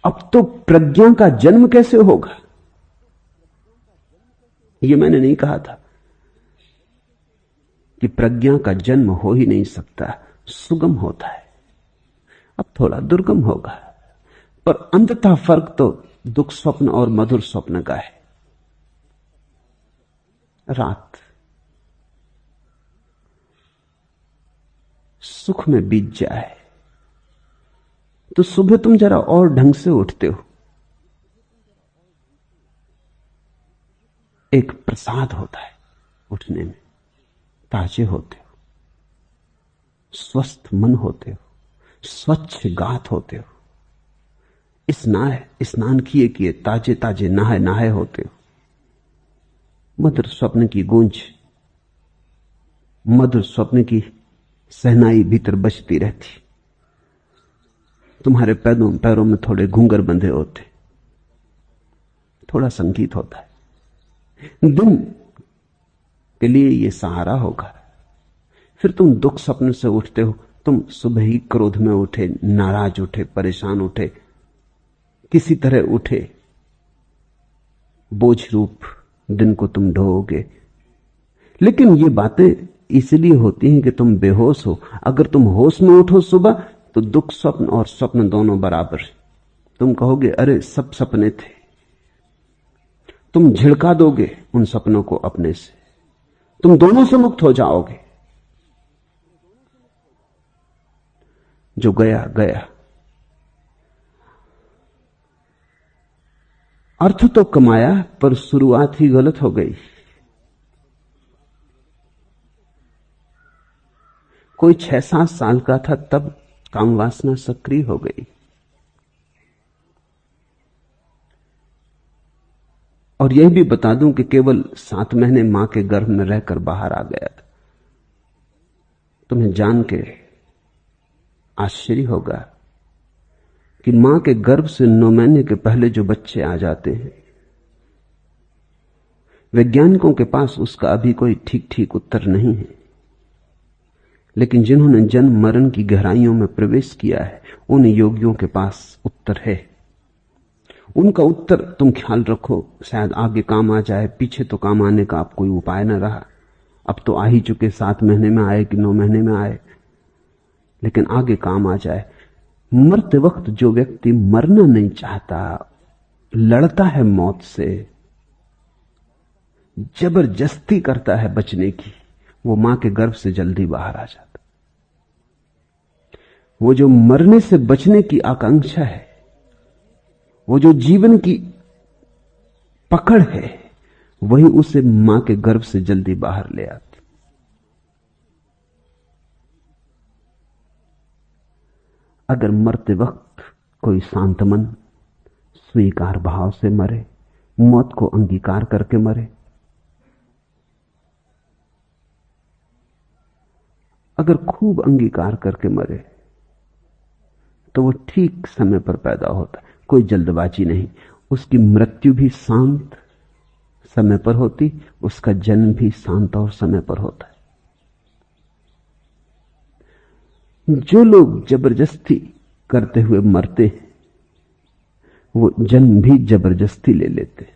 Speaker 1: अब तो प्रज्ञा का जन्म कैसे होगा। ये मैंने नहीं कहा था कि प्रज्ञा का जन्म हो ही नहीं सकता, सुगम होता है, अब थोड़ा दुर्गम होगा। पर अंततः फर्क तो दुख स्वप्न और मधुर स्वप्न का है। रात सुख में बीत जाए तो सुबह तुम जरा और ढंग से उठते हो। एक प्रसाद होता है उठने में। ताजे होते हो, स्वस्थ मन होते हो, स्वच्छ गात होते हो, स्नान किए किए ताजे ताजे नहाए नहाए होते हो। मधुर स्वप्न की गूंज, मधुर स्वप्न की सहनाई भीतर बजती रहती। तुम्हारे पैरों में थोड़े घूंगर बंधे होते, थोड़ा संगीत होता है। दिन के लिए यह सहारा होगा। फिर तुम दुख स्वप्न से उठते हो। तुम सुबह ही क्रोध में उठे, नाराज उठे, परेशान उठे, किसी तरह उठे, बोझ रूप दिन को तुम ढोओगे। लेकिन ये बातें इसलिए होती हैं कि तुम बेहोश हो। अगर तुम होश में उठो सुबह, तो दुख स्वप्न और स्वप्न दोनों बराबर है। तुम कहोगे अरे सब सपने थे। तुम झिड़का दोगे उन सपनों को अपने से, तुम दोनों से मुक्त हो जाओगे। जो गया गया। अर्थ तो कमाया, पर शुरुआत ही गलत हो गई। कोई 6-7 साल का था तब काम वासना सक्रिय हो गई, और यह भी बता दूं कि केवल 7 महीने मां के गर्भ में रहकर बाहर आ गया था। तुम्हें जान के आश्चर्य होगा कि मां के गर्भ से 9 महीने के पहले जो बच्चे आ जाते हैं, वैज्ञानिकों के पास उसका अभी कोई ठीक ठीक उत्तर नहीं है। लेकिन जिन्होंने जन्म मरण की गहराइयों में प्रवेश किया है, उन योगियों के पास उत्तर है। उनका उत्तर तुम ख्याल रखो, शायद आगे काम आ जाए। पीछे तो काम आने का अब कोई उपाय न रहा। अब तो आ ही चुके, 7 महीने में आए कि 9 महीने में आए, लेकिन आगे काम आ जाए। मरते वक्त जो व्यक्ति मरना नहीं चाहता, लड़ता है मौत से, जबरदस्ती करता है बचने की, वो मां के गर्भ से जल्दी बाहर आ जाता। वो जो मरने से बचने की आकांक्षा है, वो जो जीवन की पकड़ है, वही उसे मां के गर्भ से जल्दी बाहर ले आती। अगर मरते वक्त कोई शांत मन, स्वीकार भाव से मरे, मौत को अंगीकार करके मरे, अगर खूब अंगीकार करके मरे, तो वो ठीक समय पर पैदा होता है। कोई जल्दबाजी नहीं। उसकी मृत्यु भी शांत समय पर होती, उसका जन्म भी शांत और समय पर होता है। जो लोग जबरदस्ती करते हुए मरते हैं, वो जन्म भी जबरदस्ती ले लेते हैं।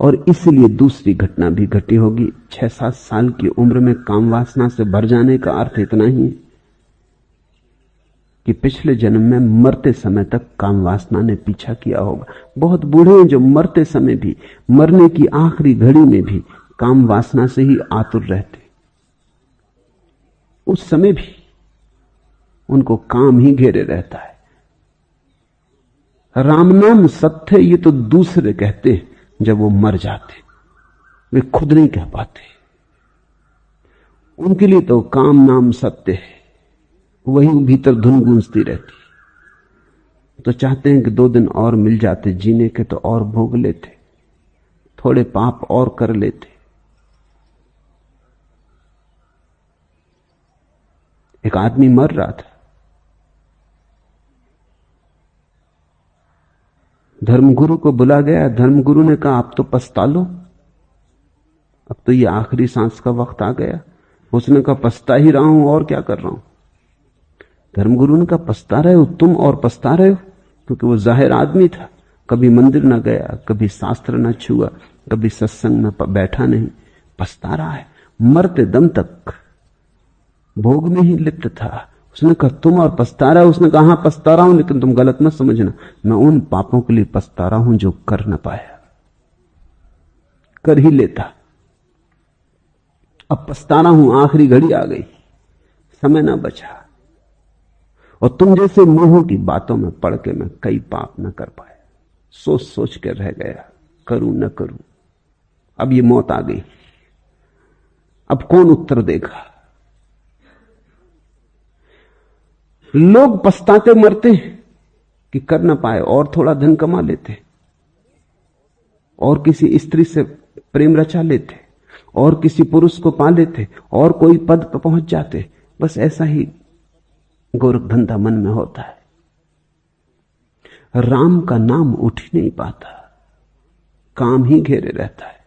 Speaker 1: और इसलिए दूसरी घटना भी घटी होगी। 6-7 साल की उम्र में काम वासना से भर जाने का अर्थ इतना ही है कि पिछले जन्म में मरते समय तक काम वासना ने पीछा किया होगा। बहुत बूढ़े हैं जो मरते समय भी, मरने की आखिरी घड़ी में भी काम वासना से ही आतुर रहते। उस समय भी उनको काम ही घेरे रहता है। राम नाम सत्य, ये तो दूसरे कहते हैं जब वो मर जाते, वे खुद नहीं कह पाते। उनके लिए तो काम नाम सत्य है, वही भीतर धुन गूंजती रहती। तो चाहते हैं कि 2 दिन और मिल जाते जीने के, तो और भोग लेते, थोड़े पाप और कर लेते। एक आदमी मर रहा था, धर्मगुरु को बुला गया। धर्मगुरु ने कहा, आप तो पछता लो, अब तो ये आखिरी सांस का वक्त आ गया। उसने कहा, पछता ही रहा हूं, और क्या कर रहा हूं। धर्मगुरु ने कहा, पछता रहे हो तुम, और पछता रहे हो? क्योंकि वो जाहिर आदमी था, कभी मंदिर न गया, कभी शास्त्र न छुआ, कभी सत्संग में बैठा नहीं, पछता रहा है। मरते दम तक भोग में ही लिप्त था। उसने कहा, तुम और पछता रहा? उसने कहा, हां पछता रहा हूं, लेकिन तुम गलत मत समझना, मैं उन पापों के लिए पछता रहा हूं जो कर न पाया। कर ही लेता, अब पछता रहा हूं, आखिरी घड़ी आ गई, समय ना बचा। और तुम जैसे मूढ़ों की बातों में पड़ के मैं कई पाप न कर पाया, सोच सोच के रह गया। करूं न करूं, अब ये मौत आ गई, अब कौन उत्तर देगा? लोग पछताते मरते हैं कि कर ना पाए, और थोड़ा धन कमा लेते, और किसी स्त्री से प्रेम रचा लेते, और किसी पुरुष को पा लेते, और कोई पद पर पहुंच जाते। बस ऐसा ही गोरख धंधा मन में होता है। राम का नाम उठ ही नहीं पाता, काम ही घेरे रहता है।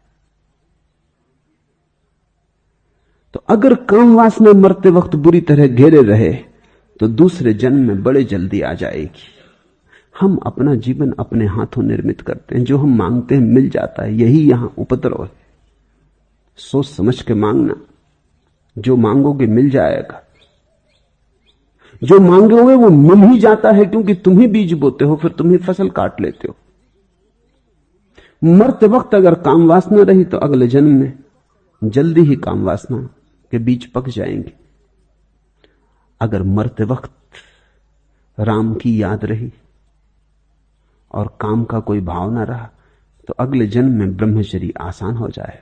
Speaker 1: तो अगर काम वासना मरते वक्त बुरी तरह घेरे रहे तो दूसरे जन्म में बड़े जल्दी आ जाएगी। हम अपना जीवन अपने हाथों निर्मित करते हैं, जो हम मांगते हैं मिल जाता है, यही यहां उपद्रव है। सोच समझ के मांगना, जो मांगोगे मिल जाएगा, जो मांगोगे वो मिल ही जाता है, क्योंकि तुम ही बीज बोते हो, फिर तुम ही फसल काट लेते हो। मरते वक्त अगर काम वासना रही तो अगले जन्म में जल्दी ही काम वासना के बीज पक जाएंगे। अगर मरते वक्त राम की याद रही और काम का कोई भाव ना रहा तो अगले जन्म में ब्रह्मचर्य आसान हो जाए।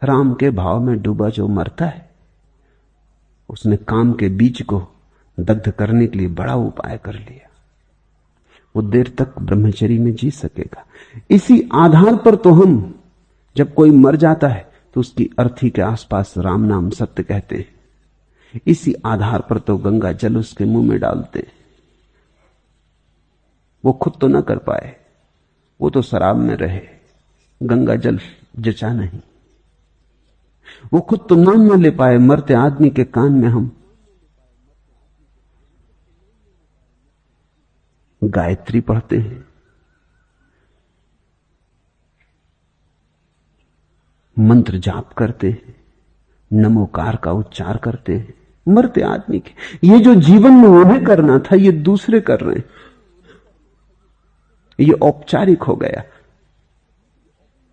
Speaker 1: राम के भाव में डूबा जो मरता है, उसने काम के बीज को दग्ध करने के लिए बड़ा उपाय कर लिया, वो देर तक ब्रह्मचर्य में जी सकेगा। इसी आधार पर तो हम जब कोई मर जाता है तो उसकी अर्थी के आसपास राम नाम सत्य कहते हैं। इसी आधार पर तो गंगा जल उसके मुंह में डालते हैं। वो खुद तो ना कर पाए, वो तो शराब में रहे, गंगा जल जचा नहीं। वो खुद तो नाम ना ले पाए, मरते आदमी के कान में हम गायत्री पढ़ते हैं, मंत्र जाप करते हैं, नमोकार का उच्चार करते हैं, मरते आदमी के। ये जो जीवन में उन्हें करना था ये दूसरे कर रहे हैं, ये औपचारिक हो गया।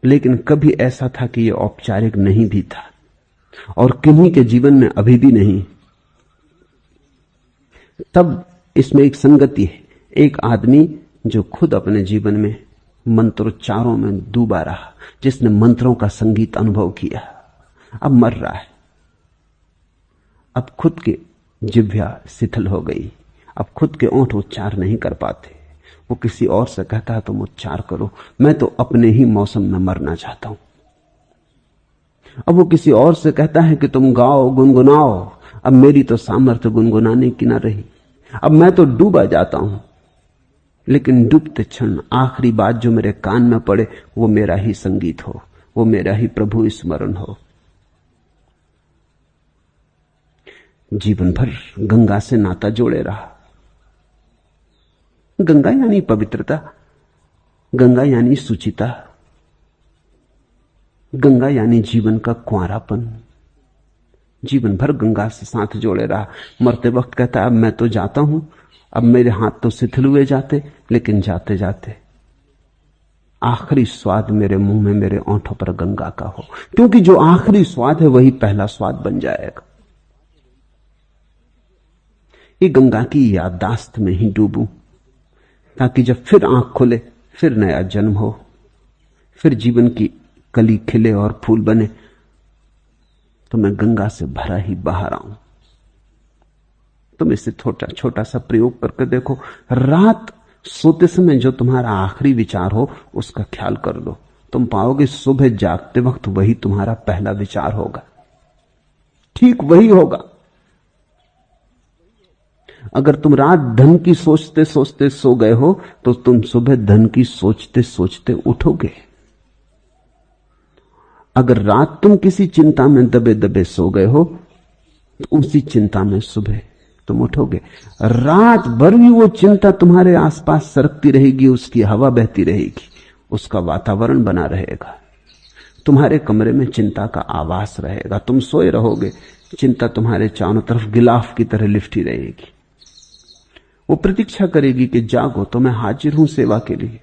Speaker 1: लेकिन कभी ऐसा था कि ये औपचारिक नहीं भी था, और किन्हीं के जीवन में अभी भी नहीं। तब इसमें एक संगति है। एक आदमी जो खुद अपने जीवन में मंत्रोच्चारों में डूबा रहा, जिसने मंत्रों का संगीत अनुभव किया, अब मर रहा है। अब खुद के जिह्वा शिथिल हो गई, अब खुद के ओंठ उच्चार नहीं कर पाते। वो किसी और से कहता है तुम उच्चार करो, मैं तो अपने ही मौसम में मरना चाहता हूं। अब वो किसी और से कहता है कि तुम गाओ गुनगुनाओ, अब मेरी तो सामर्थ्य गुनगुनाने की ना रही, अब मैं तो डूबा जाता हूं। लेकिन डूबते क्षण आखिरी बात जो मेरे कान में पड़े वो मेरा ही संगीत हो, वो मेरा ही प्रभु स्मरण हो। जीवन भर गंगा से नाता जोड़े रहा। गंगा यानी पवित्रता, गंगा यानी सुचिता, गंगा यानी जीवन का कुंवारापन। जीवन भर गंगा से साथ जोड़े रहा। मरते वक्त कहता अब मैं तो जाता हूं, अब मेरे हाथ तो शिथिल हुए जाते, लेकिन जाते जाते आखिरी स्वाद मेरे मुंह में, मेरे ओंठों पर गंगा का हो, क्योंकि जो आखिरी स्वाद है वही पहला स्वाद बन जाएगा। ये गंगा की याददाश्त में ही डूबूं, ताकि जब फिर आंख खुले, फिर नया जन्म हो, फिर जीवन की कली खिले और फूल बने, तो मैं गंगा से भरा ही बाहर आऊं। तुम इससे छोटा छोटा सा प्रयोग करके देखो। रात सोते समय जो तुम्हारा आखिरी विचार हो उसका ख्याल कर लो, तुम पाओगे सुबह जागते वक्त वही तुम्हारा पहला विचार होगा, ठीक वही होगा। अगर तुम रात धन की सोचते सोचते सो गए हो तो तुम सुबह धन की सोचते सोचते उठोगे। अगर रात तुम किसी चिंता में दबे दबे सो गए हो तो उसी चिंता में सुबह तुम उठोगे। रात भर भी वो चिंता तुम्हारे आसपास सरकती रहेगी, उसकी हवा बहती रहेगी, उसका वातावरण बना रहेगा। तुम्हारे कमरे में चिंता का आवास रहेगा, तुम सोए रहोगे, चिंता तुम्हारे चारों तरफ गिलाफ की तरह लिपटी रहेगी। वो प्रतीक्षा करेगी कि जागो तो मैं हाजिर हूं सेवा के लिए।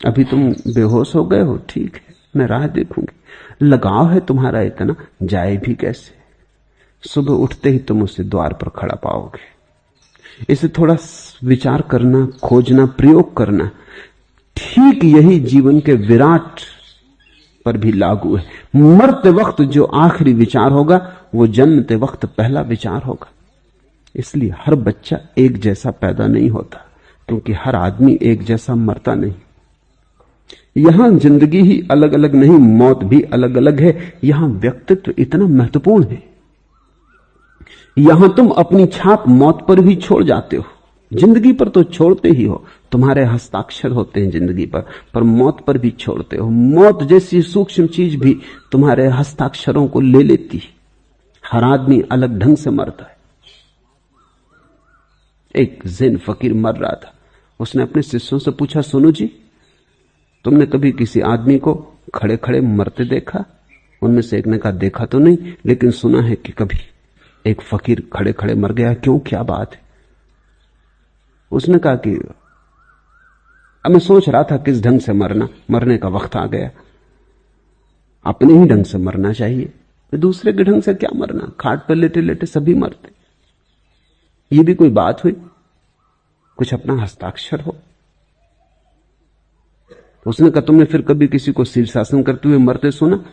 Speaker 1: अभी तुम बेहोश हो गए हो, ठीक है, मैं राह देखूंगी। लगाव है तुम्हारा इतना, जाए भी कैसे। सुबह उठते ही तुम उसे द्वार पर खड़ा पाओगे। इसे थोड़ा विचार करना, खोजना, प्रयोग करना ठीक यही जीवन के विराट पर भी लागू है। मरते वक्त जो आखिरी विचार होगा वो जन्मते वक्त पहला विचार होगा। इसलिए हर बच्चा एक जैसा पैदा नहीं होता, क्योंकि हर आदमी एक जैसा मरता नहीं। यहां जिंदगी ही अलग अलग नहीं, मौत भी अलग अलग है। यहां व्यक्तित्व इतना महत्वपूर्ण है। यहां तुम अपनी छाप मौत पर भी छोड़ जाते हो। जिंदगी पर तो छोड़ते ही हो, तुम्हारे हस्ताक्षर होते हैं जिंदगी पर मौत पर भी छोड़ते हो। मौत जैसी सूक्ष्म चीज भी तुम्हारे हस्ताक्षरों को ले लेती है। हर आदमी अलग ढंग से मरता है। एक ज़ेन फकीर मर रहा था। उसने अपने शिष्यों से पूछा, सुनो जी, तुमने कभी किसी आदमी को खड़े खड़े मरते देखा? उनमें से एक ने कहा, देखा तो नहीं, लेकिन सुना है कि कभी एक फकीर खड़े खड़े मर गया। क्यों, क्या बात है? उसने कहा कि अब मैं सोच रहा था किस ढंग से मरने का वक्त आ गया। अपने ही ढंग से मरना चाहिए, दूसरे के ढंग से क्या मरना? खाट पर लेटे लेटे सभी मरते, ये भी कोई बात हुई? कुछ अपना हस्ताक्षर हो। तो उसने कहा, तुमने फिर कभी किसी को शीर्षासन करते हुए मरते सुना?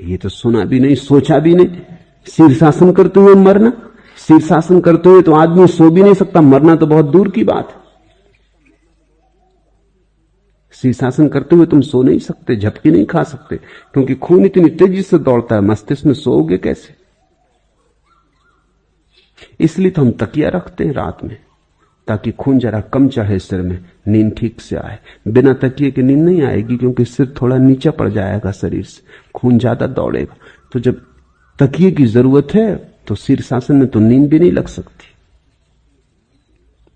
Speaker 1: ये तो सुना भी नहीं, सोचा भी नहीं। शीर्षासन करते हुए मरना? शीर्षासन करते हुए तो आदमी सो भी नहीं सकता, मरना तो बहुत दूर की बात है। शीर्षासन करते हुए तुम सो नहीं सकते, झपकी नहीं खा सकते, क्योंकि खून इतनी तेजी से दौड़ता है, मस्तिष्क में सोओगे कैसे? इसलिए तो हम तकिया रखते हैं रात में, ताकि खून जरा कम चढ़े सिर में, नींद ठीक से आए। बिना तकिए की नींद नहीं आएगी, क्योंकि सिर थोड़ा नीचे पड़ जाएगा शरीर से, खून ज्यादा दौड़ेगा। तो जब तकिए की जरूरत है तो शीर्षासन में तो नींद भी नहीं लग सकती।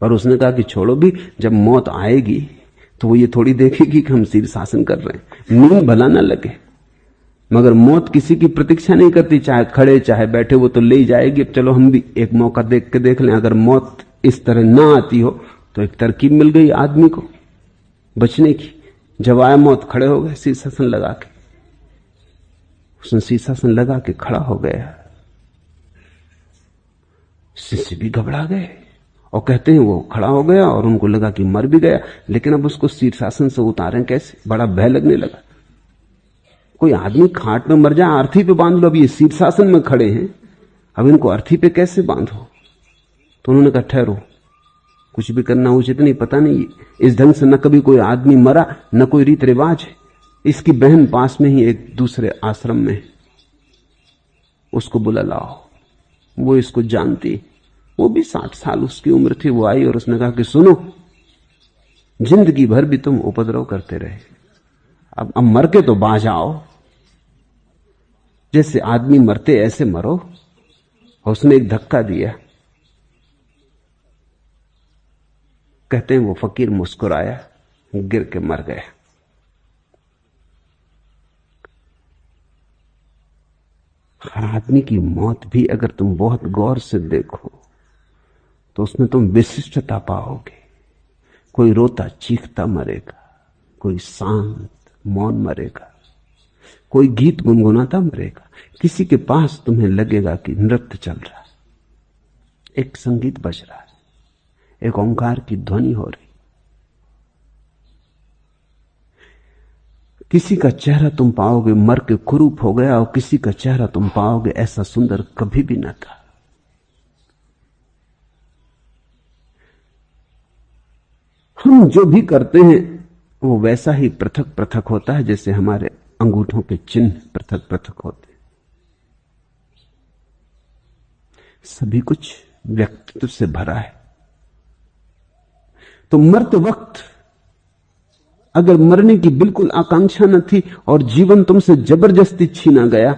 Speaker 1: पर उसने कहा कि छोड़ो भी, जब मौत आएगी तो वो ये थोड़ी देखेगी कि हम शीर्षासन कर रहे हैं। नींद भला ना लगे, मगर मौत किसी की प्रतीक्षा नहीं करती, चाहे खड़े चाहे बैठे, वो तो ले ही जाएगी। अब चलो हम भी एक मौका देख के देख लें। अगर मौत इस तरह ना आती हो तो एक तरकीब मिल गई आदमी को बचने की। जब आया मौत, खड़े हो गए शीर्षासन लगा के। उसने शीर्षासन लगा के खड़ा हो गया। शिष्य भी घबरा गए और कहते हैं वो खड़ा हो गया और उनको लगा कि मर भी गया, लेकिन अब उसको शीर्षासन से उतारें कैसे? बड़ा भय लगने लगा। कोई आदमी खाट में मर जाए, अर्थी पे बांध लो, अब ये शीर्षासन में खड़े हैं, अब इनको अर्थी पे कैसे बांधो? तो उन्होंने कहा, ठहरो, कुछ भी करना उचित नहीं, पता नहीं इस ढंग से न कभी कोई आदमी मरा, न कोई रीत रिवाज है। इसकी बहन पास में ही एक दूसरे आश्रम में, उसको बुला लाओ, वो इसको जानती। वो भी 60 साल उसकी उम्र थी। वो आई और उसने कहा कि सुनो, जिंदगी भर भी तुम उपद्रव करते रहे, अब मर के तो बाज आओ, जैसे आदमी मरते ऐसे मरो। और उसने एक धक्का दिया। कहते हैं वो फकीर मुस्कुराया, गिर के मर गया। हर आदमी की मौत भी अगर तुम बहुत गौर से देखो तो उसमें तुम विशिष्टता पाओगे। कोई रोता चीखता मरेगा, कोई शांत मौन मरेगा, कोई गीत गुनगुनाता मरेगा, किसी के पास तुम्हें लगेगा कि नृत्य चल रहा है, एक संगीत बज रहा है, एक ओंकार की ध्वनि हो रही। किसी का चेहरा तुम पाओगे मर के कुरूप हो गया, और किसी का चेहरा तुम पाओगे ऐसा सुंदर कभी भी न था। हम जो भी करते हैं वो वैसा ही पृथक पृथक होता है जैसे हमारे अंगूठों के चिन्ह पृथक पृथक होते हैं। सभी कुछ व्यक्तित्व से भरा है। तो मरते वक्त अगर मरने की बिल्कुल आकांक्षा न थी और जीवन तुमसे जबरदस्ती छीना गया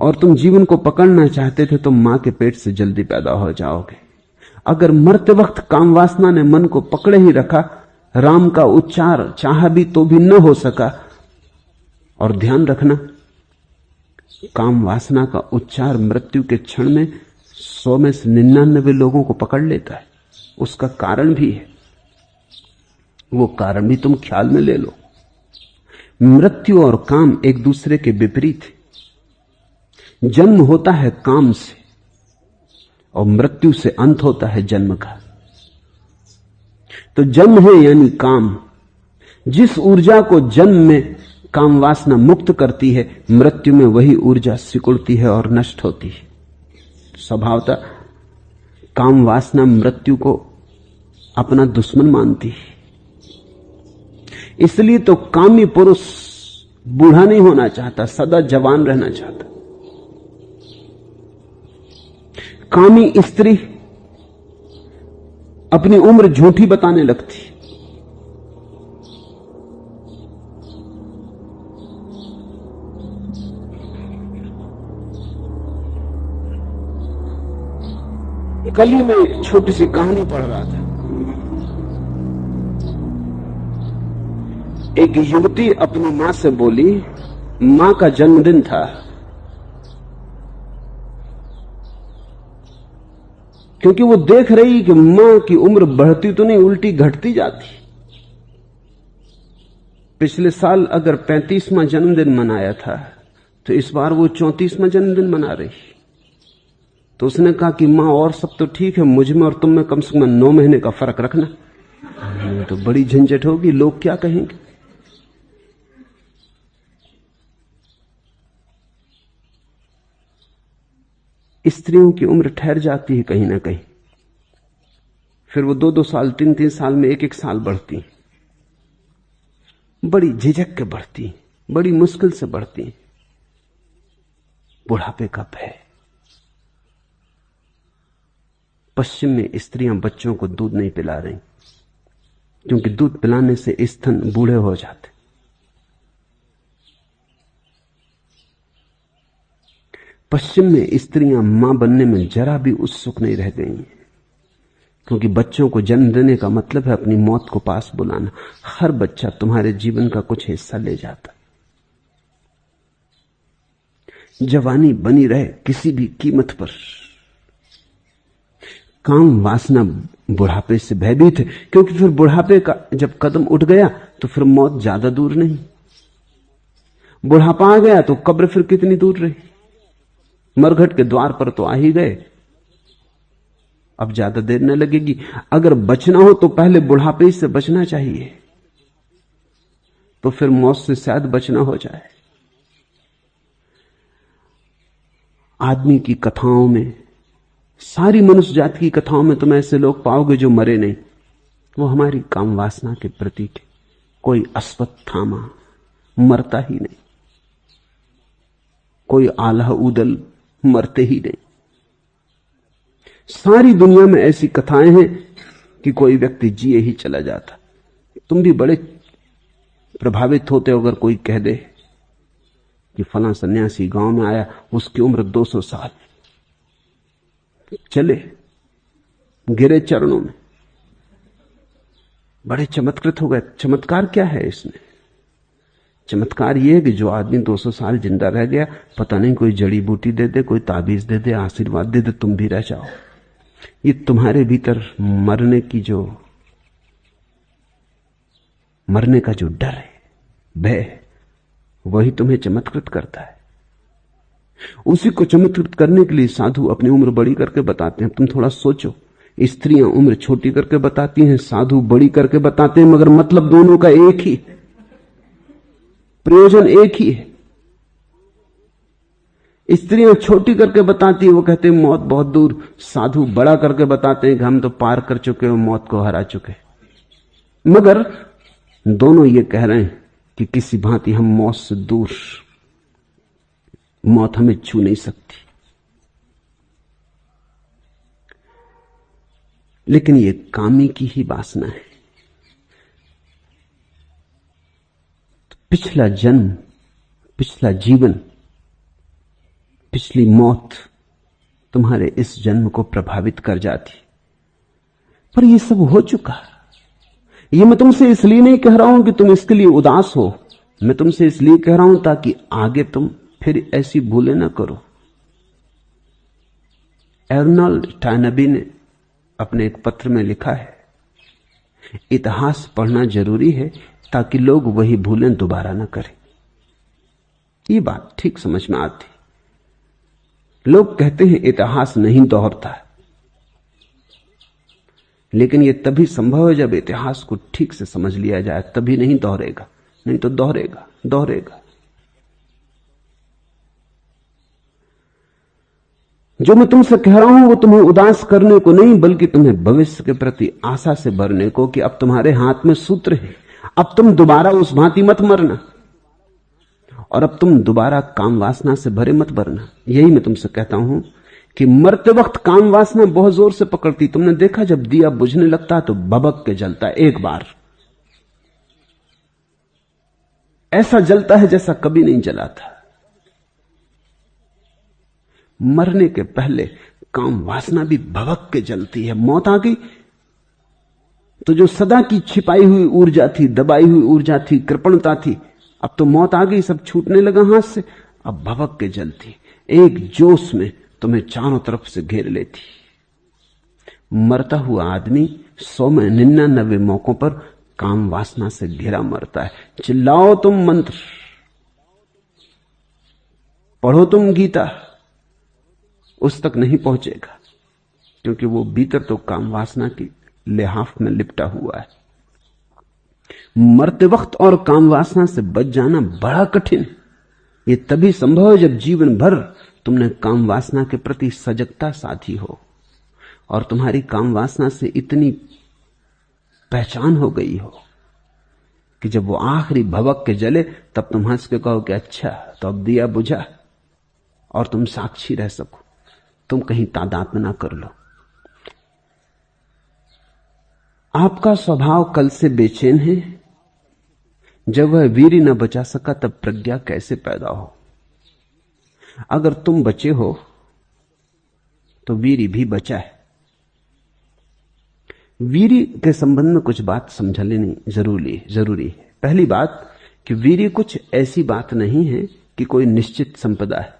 Speaker 1: और तुम जीवन को पकड़ना चाहते थे, तो मां के पेट से जल्दी पैदा हो जाओगे। अगर मरते वक्त काम वासना ने मन को पकड़े ही रखा, राम का उच्चार चाहा भी तो भी न हो सका। और ध्यान रखना, काम वासना का उच्चार मृत्यु के क्षण में 100 में से 99 लोगों को पकड़ लेता है। उसका कारण भी है, वो कारण भी तुम ख्याल में ले लो। मृत्यु और काम एक दूसरे के विपरीत है। जन्म होता है काम से और मृत्यु से अंत होता है जन्म का। तो जन्म है यानी काम, जिस ऊर्जा को जन्म में काम वासना मुक्त करती है, मृत्यु में वही ऊर्जा सिकुड़ती है और नष्ट होती है। स्वभावतः काम वासना मृत्यु को अपना दुश्मन मानती है। इसलिए तो कामी पुरुष बूढ़ा नहीं होना चाहता, सदा जवान रहना चाहता। कामी स्त्री अपनी उम्र झूठी बताने लगती। कल ही मैं एक छोटी सी कहानी पढ़ रहा था। एक युवती अपनी मां से बोली, मां का जन्मदिन था, क्योंकि वो देख रही कि मां की उम्र बढ़ती तो नहीं, उल्टी घटती जाती। पिछले साल अगर 35वां जन्मदिन मनाया था तो इस बार वो 34वां जन्मदिन मना रही। तो उसने कहा कि मां और सब तो ठीक है, मुझ में और तुम में कम से कम 9 महीने का फर्क रखना, तो बड़ी झंझट होगी, लोग क्या कहेंगे। स्त्रियों की उम्र ठहर जाती है कहीं ना कहीं, फिर वो 2-2 साल 3-3 साल में 1-1 साल बढ़ती, बड़ी झिझक के बढ़ती, बड़ी मुश्किल से बढ़ती। बुढ़ापे का भय। पश्चिम में स्त्रियां बच्चों को दूध नहीं पिला रही, क्योंकि दूध पिलाने से स्तन बूढ़े हो जाते। पश्चिम में स्त्रियां मां बनने में जरा भी उत्सुक नहीं रह गई, क्योंकि बच्चों को जन्म देने का मतलब है अपनी मौत को पास बुलाना। हर बच्चा तुम्हारे जीवन का कुछ हिस्सा ले जाता। जवानी बनी रहे किसी भी कीमत पर। काम वासना बुढ़ापे से भयभीत है, क्योंकि फिर बुढ़ापे का जब कदम उठ गया तो फिर मौत ज्यादा दूर नहीं। बुढ़ापा आ गया तो कब्र फिर कितनी दूर रही। मरघट के द्वार पर तो आ ही गए, अब ज्यादा देर न लगेगी। अगर बचना हो तो पहले बुढ़ापे से बचना चाहिए, तो फिर मौत से शायद बचना हो जाए। आदमी की कथाओं में, सारी मनुष्य जाति की कथाओं में तुम ऐसे लोग पाओगे जो मरे नहीं। वो हमारी काम वासना के प्रतीक है। कोई अश्वत्थामा मरता ही नहीं, कोई आल्हा ऊदल मरते ही नहीं। सारी दुनिया में ऐसी कथाएं हैं कि कोई व्यक्ति जिए ही चला जाता। तुम भी बड़े प्रभावित होते हो अगर कोई कह दे कि फलां सन्यासी गांव में आया, उसकी उम्र 200 साल, चले गिरे चरणों में, बड़े चमत्कृत हो गए। चमत्कार क्या है इसमें? चमत्कार यह है कि जो आदमी 200 साल जिंदा रह गया, पता नहीं कोई जड़ी बूटी दे दे, कोई ताबीज दे दे, आशीर्वाद दे दे, तुम भी रह जाओ। ये तुम्हारे भीतर मरने का जो डर है, भय, वही तुम्हें चमत्कृत करता है। उसी को चमत्कृत करने के लिए साधु अपनी उम्र बड़ी करके बताते हैं। तुम थोड़ा सोचो, स्त्रियां उम्र छोटी करके बताती हैं, साधु बड़ी करके बताते हैं, मगर मतलब दोनों का एक ही, प्रयोजन एक ही है। स्त्रियां छोटी करके बताती है, वो कहते हैं मौत बहुत दूर। साधु बड़ा करके बताते हैं कि हम तो पार कर चुके हो, मौत को हरा चुके। मगर दोनों ये कह रहे हैं कि किसी भांति हम मौत से दूर, मौत हमें छू नहीं सकती। लेकिन ये कामी की ही वासना है। पिछला जन्म, पिछला जीवन, पिछली मौत तुम्हारे इस जन्म को प्रभावित कर जाती। पर यह सब हो चुका। ये मैं तुमसे इसलिए नहीं कह रहा हूं कि तुम इसके लिए उदास हो, मैं तुमसे इसलिए कह रहा हूं ताकि आगे तुम फिर ऐसी भूलें ना करो। एर्नोल्ड टॉयनबी ने अपने एक पत्र में लिखा है, इतिहास पढ़ना जरूरी है ताकि लोग वही भूलें दोबारा ना करें। ये बात ठीक समझ में आती। लोग कहते हैं इतिहास नहीं दोहरता, लेकिन यह तभी संभव है जब इतिहास को ठीक से समझ लिया जाए, तभी नहीं दोहरेगा, नहीं तो दोहरेगा दोहरेगा। जो मैं तुमसे कह रहा हूं वो तुम्हें उदास करने को नहीं, बल्कि तुम्हें भविष्य के प्रति आशा से भरने को, कि अब तुम्हारे हाथ में सूत्र है। अब तुम दोबारा उस भांति मत मरना, और अब तुम दोबारा काम वासना से भरे मत भरना। यही मैं तुमसे कहता हूं कि मरते वक्त काम वासना बहुत जोर से पकड़ती। तुमने देखा जब दिया बुझने लगता तो भभक के जलता है, एक बार ऐसा जलता है जैसा कभी नहीं जला था। मरने के पहले काम वासना भी भभक के जलती है। मौत आ गई तो जो सदा की छिपाई हुई ऊर्जा थी, दबाई हुई ऊर्जा थी, कृपणता थी, अब तो मौत आ गई, सब छूटने लगा हाथ से, अब भभक के जलती, एक जोश में तुम्हें चारों तरफ से घेर लेती। मरता हुआ आदमी 100 में 99 मौकों पर काम वासना से घिरा मरता है। चिल्लाओ तुम मंत्र, पढ़ो तुम गीता, उस तक नहीं पहुंचेगा, क्योंकि वो भीतर तो काम वासना की लिहाफ में लिपटा हुआ है। मरते वक्त और काम वासना से बच जाना बड़ा कठिन। ये तभी संभव है जब जीवन भर तुमने काम वासना के प्रति सजगता साधी हो और तुम्हारी काम वासना से इतनी पहचान हो गई हो कि जब वो आखिरी भवक के जले तब तुम हंस के कहो कि अच्छा तो अब दिया बुझा, और तुम साक्षी रह सको, तुम कहीं तादात्म्य ना कर लो। आपका स्वभाव कल से बेचैन है। जब वह वीर न बचा सका तब प्रज्ञा कैसे पैदा हो। अगर तुम बचे हो तो वीर भी बचा है। वीर के संबंध में कुछ बात समझ लेनी जरूरी है। पहली बात कि वीर कुछ ऐसी बात नहीं है कि कोई निश्चित संपदा है,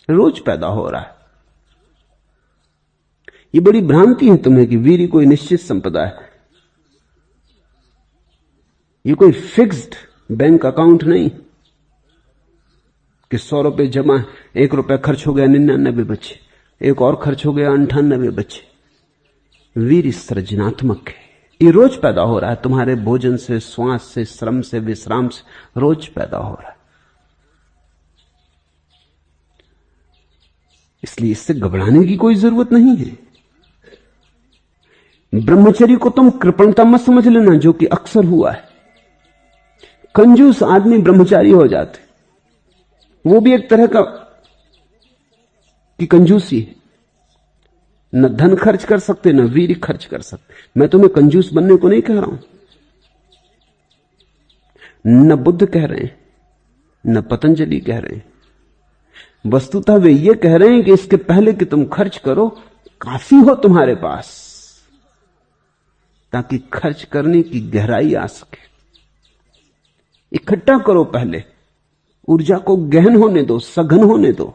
Speaker 1: रोज पैदा हो रहा है। ये बड़ी भ्रांति है तुम्हें कि वीर कोई निश्चित संपदा है। ये कोई फिक्स्ड बैंक अकाउंट नहीं कि 100 रुपए जमा, 1 रुपया खर्च हो गया 99 बचे, एक और खर्च हो गया 98 बचे। वीर सृजनात्मक है, ये रोज पैदा हो रहा है। तुम्हारे भोजन से, श्वास से, श्रम से, विश्राम से रोज पैदा हो रहा है। इसलिए इससे घबराने की कोई जरूरत नहीं है। ब्रह्मचर्य को तुम कृपणता मत समझ लेना, जो कि अक्सर हुआ है। कंजूस आदमी ब्रह्मचारी हो जाते, वो भी एक तरह का की कंजूसी है। न धन खर्च कर सकते, न वीर खर्च कर सकते। मैं तुम्हें कंजूस बनने को नहीं कह रहा हूं, न बुद्ध कह रहे हैं, न पतंजलि कह रहे हैं। वस्तुतः वे ये कह रहे हैं कि इसके पहले कि तुम खर्च करो, काफी हो तुम्हारे पास, ताकि खर्च करने की गहराई आ सके। इकट्ठा करो पहले, ऊर्जा को गहन होने दो, सघन होने दो,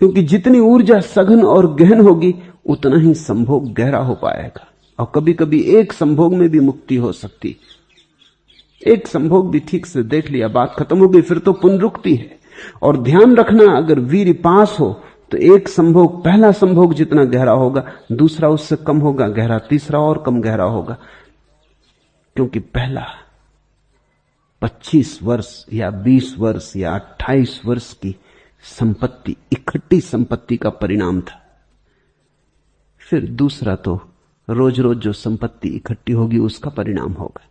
Speaker 1: क्योंकि जितनी ऊर्जा सघन और गहन होगी उतना ही संभोग गहरा हो पाएगा। और कभी कभी एक संभोग में भी मुक्ति हो सकती। एक संभोग भी ठीक से देख लिया, बात खत्म हो गई, फिर तो पुनरुक्ति है। और ध्यान रखना, अगर वीर पास हो तो एक संभोग, पहला संभोग जितना गहरा होगा, दूसरा उससे कम होगा गहरा, तीसरा और कम गहरा होगा, क्योंकि पहला 25 वर्ष या 20 वर्ष या 28 वर्ष की संपत्ति, इकट्ठी संपत्ति का परिणाम था। फिर दूसरा तो रोज रोज जो संपत्ति इकट्ठी होगी उसका परिणाम होगा।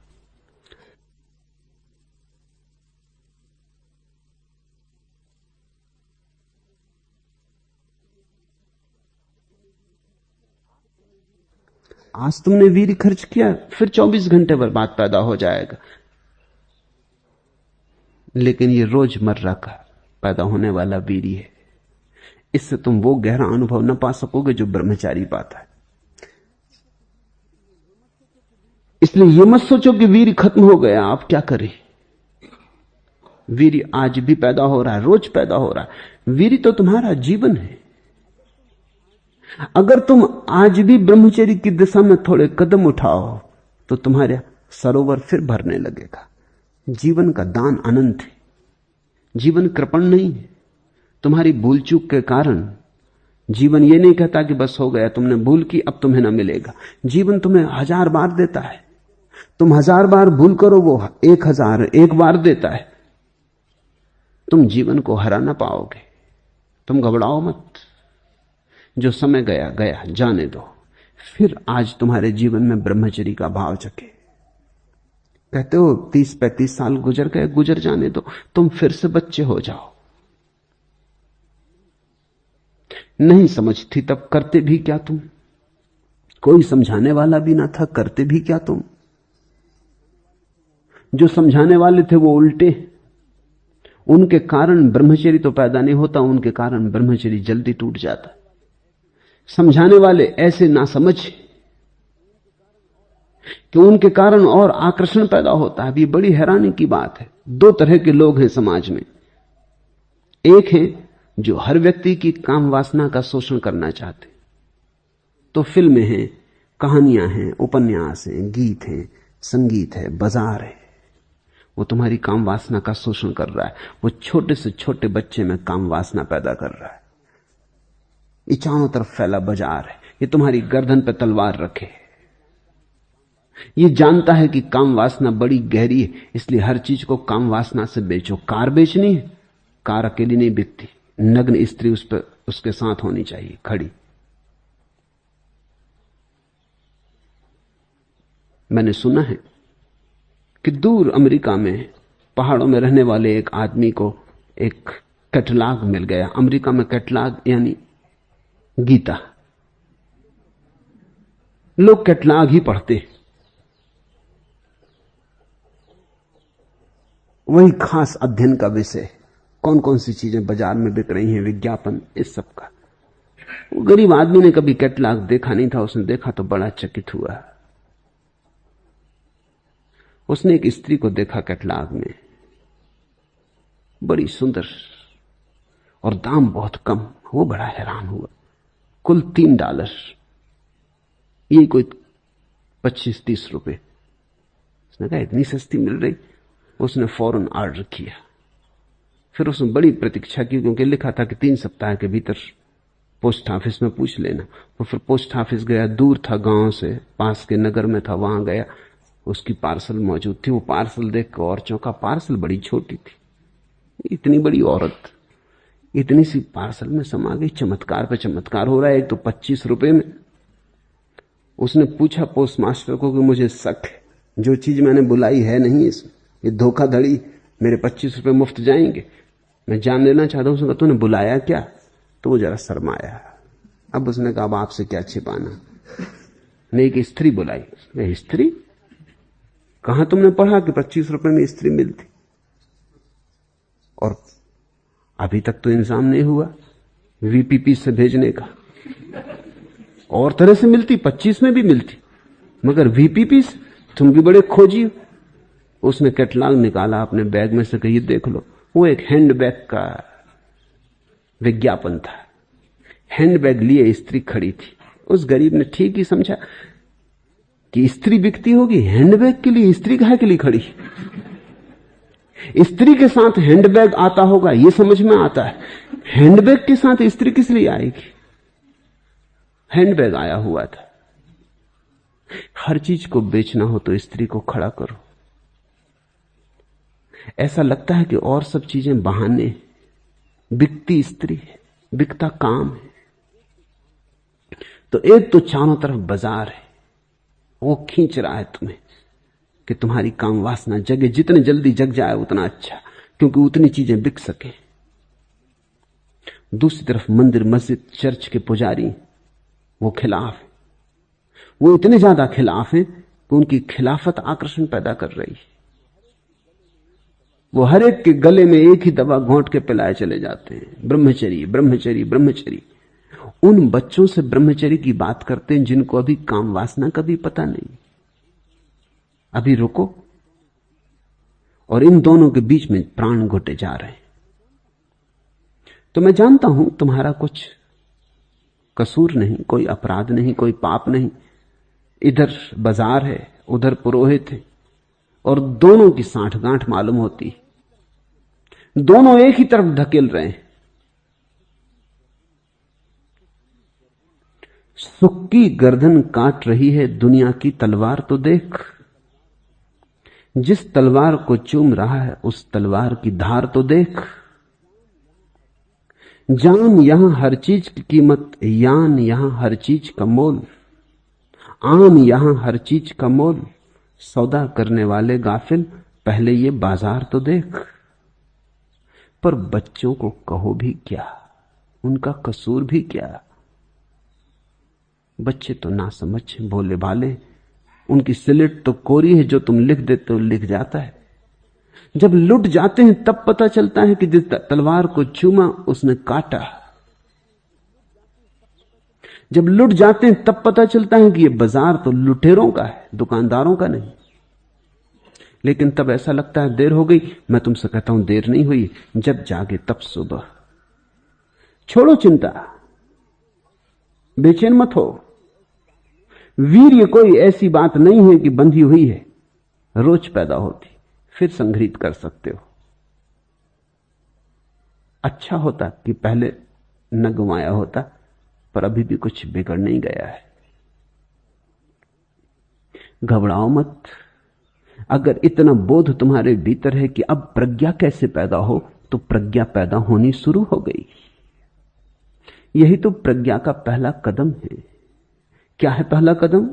Speaker 1: आज तुमने वीर खर्च किया, फिर 24 घंटे पर बात पैदा हो जाएगा। लेकिन ये रोजमर्रा का पैदा होने वाला वीरी है। इससे तुम वो गहरा अनुभव न पा सकोगे जो ब्रह्मचारी पाता है। इसलिए ये मत सोचो कि वीर खत्म हो गया, आप क्या करें। वीर आज भी पैदा हो रहा है, रोज पैदा हो रहा है। वीर तो तुम्हारा जीवन है। अगर तुम आज भी ब्रह्मचर्य की दिशा में थोड़े कदम उठाओ तो तुम्हारा सरोवर फिर भरने लगेगा। जीवन का दान अनंत है, जीवन कृपण नहीं है। तुम्हारी भूल चूक के कारण जीवन ये नहीं कहता कि बस हो गया, तुमने भूल की, अब तुम्हें ना मिलेगा। जीवन तुम्हें 1000 बार देता है। तुम 1000 बार भूल करो, वो 1001 बार देता है। तुम जीवन को हरा ना पाओगे। तुम घबराओ मत। जो समय गया गया, जाने दो। फिर आज तुम्हारे जीवन में ब्रह्मचर्य का भाव जगे। कहते हो 30-35 साल गुजर गए, गुजर जाने दो। तुम फिर से बच्चे हो जाओ। नहीं समझ थी तब करते भी क्या तुम? कोई समझाने वाला भी ना था, करते भी क्या तुम? जो समझाने वाले थे वो उल्टे। उनके कारण ब्रह्मचर्य तो पैदा नहीं होता, उनके कारण ब्रह्मचर्य जल्दी टूट जाता। समझाने वाले ऐसे ना समझ कि उनके कारण और आकर्षण पैदा होता है। ये बड़ी हैरानी की बात है। 2 तरह के लोग हैं समाज में। एक है जो हर व्यक्ति की काम वासना का शोषण करना चाहते, तो फिल्में हैं, कहानियां हैं, उपन्यास हैं, गीत हैं, संगीत है, बाजार है। वो तुम्हारी काम वासना का शोषण कर रहा है। वो छोटे से छोटे बच्चे में काम वासना पैदा कर रहा है। ये चारों तरफ फैला बाजार है। ये तुम्हारी गर्दन पर तलवार रखे। ये जानता है कि काम वासना बड़ी गहरी है, इसलिए हर चीज को काम वासना से बेचो। कार बेचनी है, कार अकेली नहीं बिकती, नग्न स्त्री उस पर उसके साथ होनी चाहिए खड़ी। मैंने सुना है कि दूर अमेरिका में पहाड़ों में रहने वाले एक आदमी को एक कैटलॉग मिल गया। अमेरिका में कैटलॉग यानी गीता। लोग कैटलॉग ही पढ़ते, वही खास अध्ययन का विषय। कौन कौन सी चीजें बाजार में बिक रही हैं, विज्ञापन, इस सब का। वो गरीब आदमी ने कभी कैटलॉग देखा नहीं था, उसने देखा तो बड़ा चकित हुआ। उसने एक स्त्री को देखा कैटलॉग में, बड़ी सुंदर और दाम बहुत कम। वो बड़ा हैरान हुआ। कुल $3, ये कोई 25-30 रुपए। उसने कहा इतनी सस्ती मिल रही। उसने फौरन ऑर्डर किया। फिर उसने बड़ी प्रतीक्षा की, क्योंकि लिखा था कि 3 सप्ताह के भीतर पोस्ट ऑफिस में पूछ लेना। वो फिर पोस्ट ऑफिस गया, दूर था गांव से, पास के नगर में था। वहां गया, उसकी पार्सल मौजूद थी। वो पार्सल देख कर और चौंका। पार्सल बड़ी छोटी थी। इतनी बड़ी औरत इतनी सी पार्सल में समा गई। चमत्कार पे चमत्कार हो रहा है। एक तो 25 रुपए में। उसने पूछा पोस्ट मास्टर को कि मुझे शक है, जो चीज मैंने बुलाई है नहीं इसमें, ये धोखाधड़ी, मेरे 25 रुपए मुफ्त जाएंगे। मैं जान लेना चाहता हूं। उसने कहा तूने बुलाया क्या? तो वो जरा शर्माया। अब उसने कहा अब आपसे क्या छिपाना। ने एक स्त्री बुलाई। स्त्री? कहां तुमने पढ़ा कि 25 रुपए में स्त्री मिलती? और अभी तक तो इंतजाम नहीं हुआ वीपीपी से भेजने का। और तरह से मिलती, 25 में भी मिलती, मगर वीपीपी से तुम भी बड़े खोजी हो। उसने कैटलॉग निकाला अपने बैग में से, कही देख लो। वो एक हैंडबैग का विज्ञापन था। हैंडबैग लिए स्त्री खड़ी थी। उस गरीब ने ठीक ही समझा कि स्त्री बिकती होगी, हैंडबैग के लिए स्त्री काहे के लिए खड़ी? स्त्री के साथ हैंडबैग आता होगा, यह समझ में आता है। हैंडबैग के साथ स्त्री किस लिए आएगी? हैंडबैग आया हुआ था। हर चीज को बेचना हो तो स्त्री को खड़ा करो। ऐसा लगता है कि और सब चीजें बहाने, बिकती स्त्री है, बिकता काम है। तो एक तो चारों तरफ बाजार है, वो खींच रहा है तुम्हें कि तुम्हारी काम वासना जगे। जितने जल्दी जग जाए उतना अच्छा, क्योंकि उतनी चीजें बिक सके। दूसरी तरफ मंदिर, मस्जिद, चर्च के पुजारी वो खिलाफ है। वो इतने ज्यादा खिलाफ हैं कि उनकी खिलाफत आकर्षण पैदा कर रही है। वो हर एक के गले में एक ही दवा घोंट के पिलाए चले जाते हैं, ब्रह्मचर्य ब्रह्मचर्य ब्रह्मचर्य। उन बच्चों से ब्रह्मचर्य की बात करते हैं जिनको अभी काम वासना का भी पता नहीं। अभी रुको। और इन दोनों के बीच में प्राण घुटे जा रहे हैं। तो मैं जानता हूं तुम्हारा कुछ कसूर नहीं, कोई अपराध नहीं, कोई पाप नहीं। इधर बाजार है, उधर पुरोहित है, और दोनों की साठगांठ मालूम होती है। दोनों एक ही तरफ धकेल रहे हैं। सुख की गर्दन काट रही है दुनिया की तलवार तो देख। जिस तलवार को चूम रहा है उस तलवार की धार तो देख। जान यहां हर चीज की कीमत, यान यहां हर चीज का मोल, आन यहां हर चीज का मोल। सौदा करने वाले गाफिल पहले ये बाजार तो देख। पर बच्चों को कहो भी क्या, उनका कसूर भी क्या। बच्चे तो ना समझ भोले भाले, उनकी स्लेट तो कोरी है, जो तुम लिख देते हो लिख जाता है। जब लुट जाते हैं तब पता चलता है कि जिस तलवार को चूमा उसने काटा। जब लुट जाते हैं तब पता चलता है कि यह बाजार तो लुटेरों का है, दुकानदारों का नहीं। लेकिन तब ऐसा लगता है देर हो गई। मैं तुमसे कहता हूं देर नहीं हुई, जब जागे तब सुबह। छोड़ो चिंता, बेचैन मत हो। वीर्य कोई ऐसी बात नहीं है कि बंधी हुई है, रोज पैदा होती, फिर संग्रहित कर सकते हो। अच्छा होता कि पहले न गंवाया होता, पर अभी भी कुछ बिगड़ नहीं गया है। घबराओ मत। अगर इतना बोध तुम्हारे भीतर है कि अब प्रज्ञा कैसे पैदा हो, तो प्रज्ञा पैदा होनी शुरू हो गई। यही तो प्रज्ञा का पहला कदम है। क्या है पहला कदम?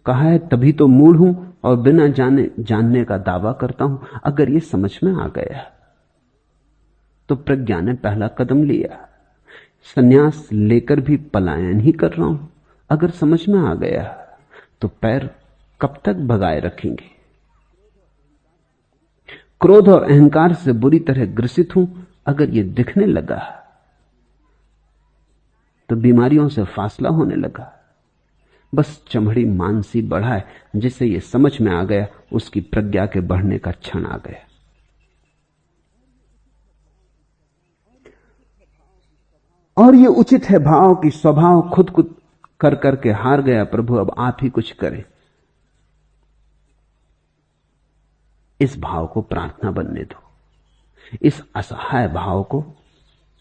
Speaker 1: कहा है तभी तो मूढ़ हूं और बिना जाने जानने का दावा करता हूं। अगर यह समझ में आ गया तो प्रज्ञा ने पहला कदम लिया। संन्यास लेकर भी पलायन ही कर रहा हूं। अगर समझ में आ गया तो पैर कब तक भगाए रखेंगे? क्रोध और अहंकार से बुरी तरह ग्रसित हूं। अगर यह दिखने लगा तो बीमारियों से फासला होने लगा। बस चमड़ी मानसी बढ़ाए, जिसे यह समझ में आ गया उसकी प्रज्ञा के बढ़ने का क्षण आ गया। और यह उचित है भाव की स्वभाव खुद खुद कर करके हार गया, प्रभु अब आप ही कुछ करें। इस भाव को प्रार्थना बनने दो, इस असहाय भाव को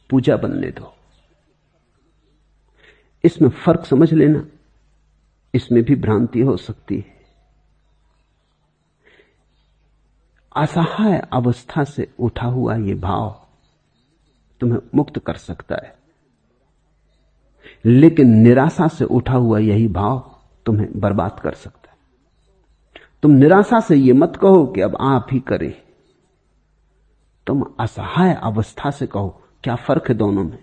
Speaker 1: पूजा बनने दो। इसमें फर्क समझ लेना, इसमें भी भ्रांति हो सकती है। असहाय अवस्था से उठा हुआ यह भाव तुम्हें मुक्त कर सकता है, लेकिन निराशा से उठा हुआ यही भाव तुम्हें बर्बाद कर सकता है। तुम निराशा से यह मत कहो कि अब आप ही करें, तुम असहाय अवस्था से कहो। क्या फर्क है दोनों में?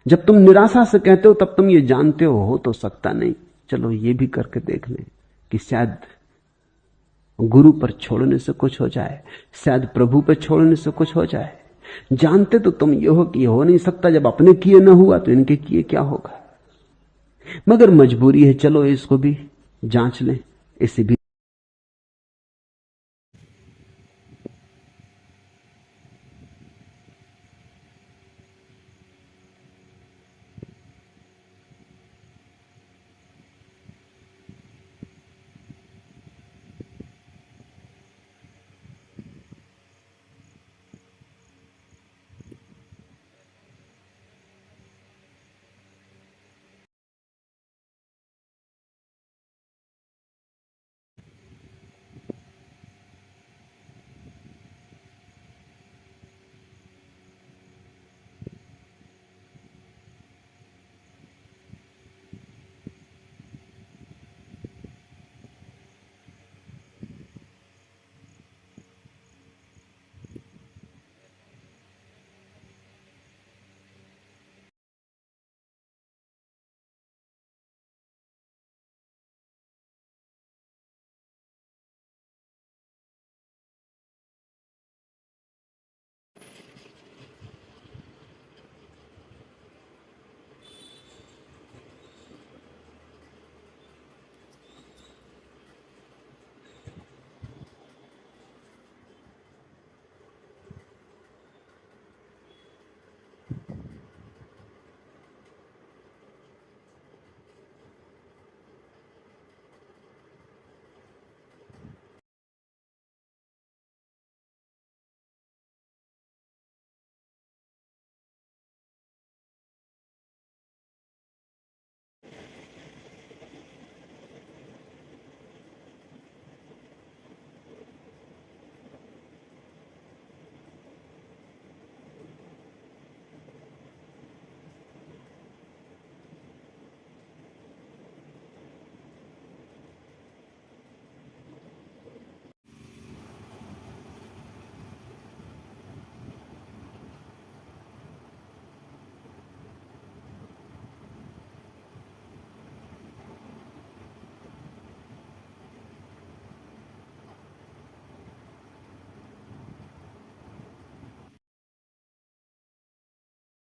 Speaker 1: जब तुम निराशा से कहते हो तब तुम ये जानते हो तो सकता नहीं। चलो ये भी करके देख लें कि शायद गुरु पर छोड़ने से कुछ हो जाए, शायद प्रभु पर छोड़ने से कुछ हो जाए। जानते तो तुम ये हो कि ये हो नहीं सकता, जब अपने किए ना हुआ तो इनके किए क्या होगा। मगर मजबूरी है, चलो इसको भी जांच लें, इसे भी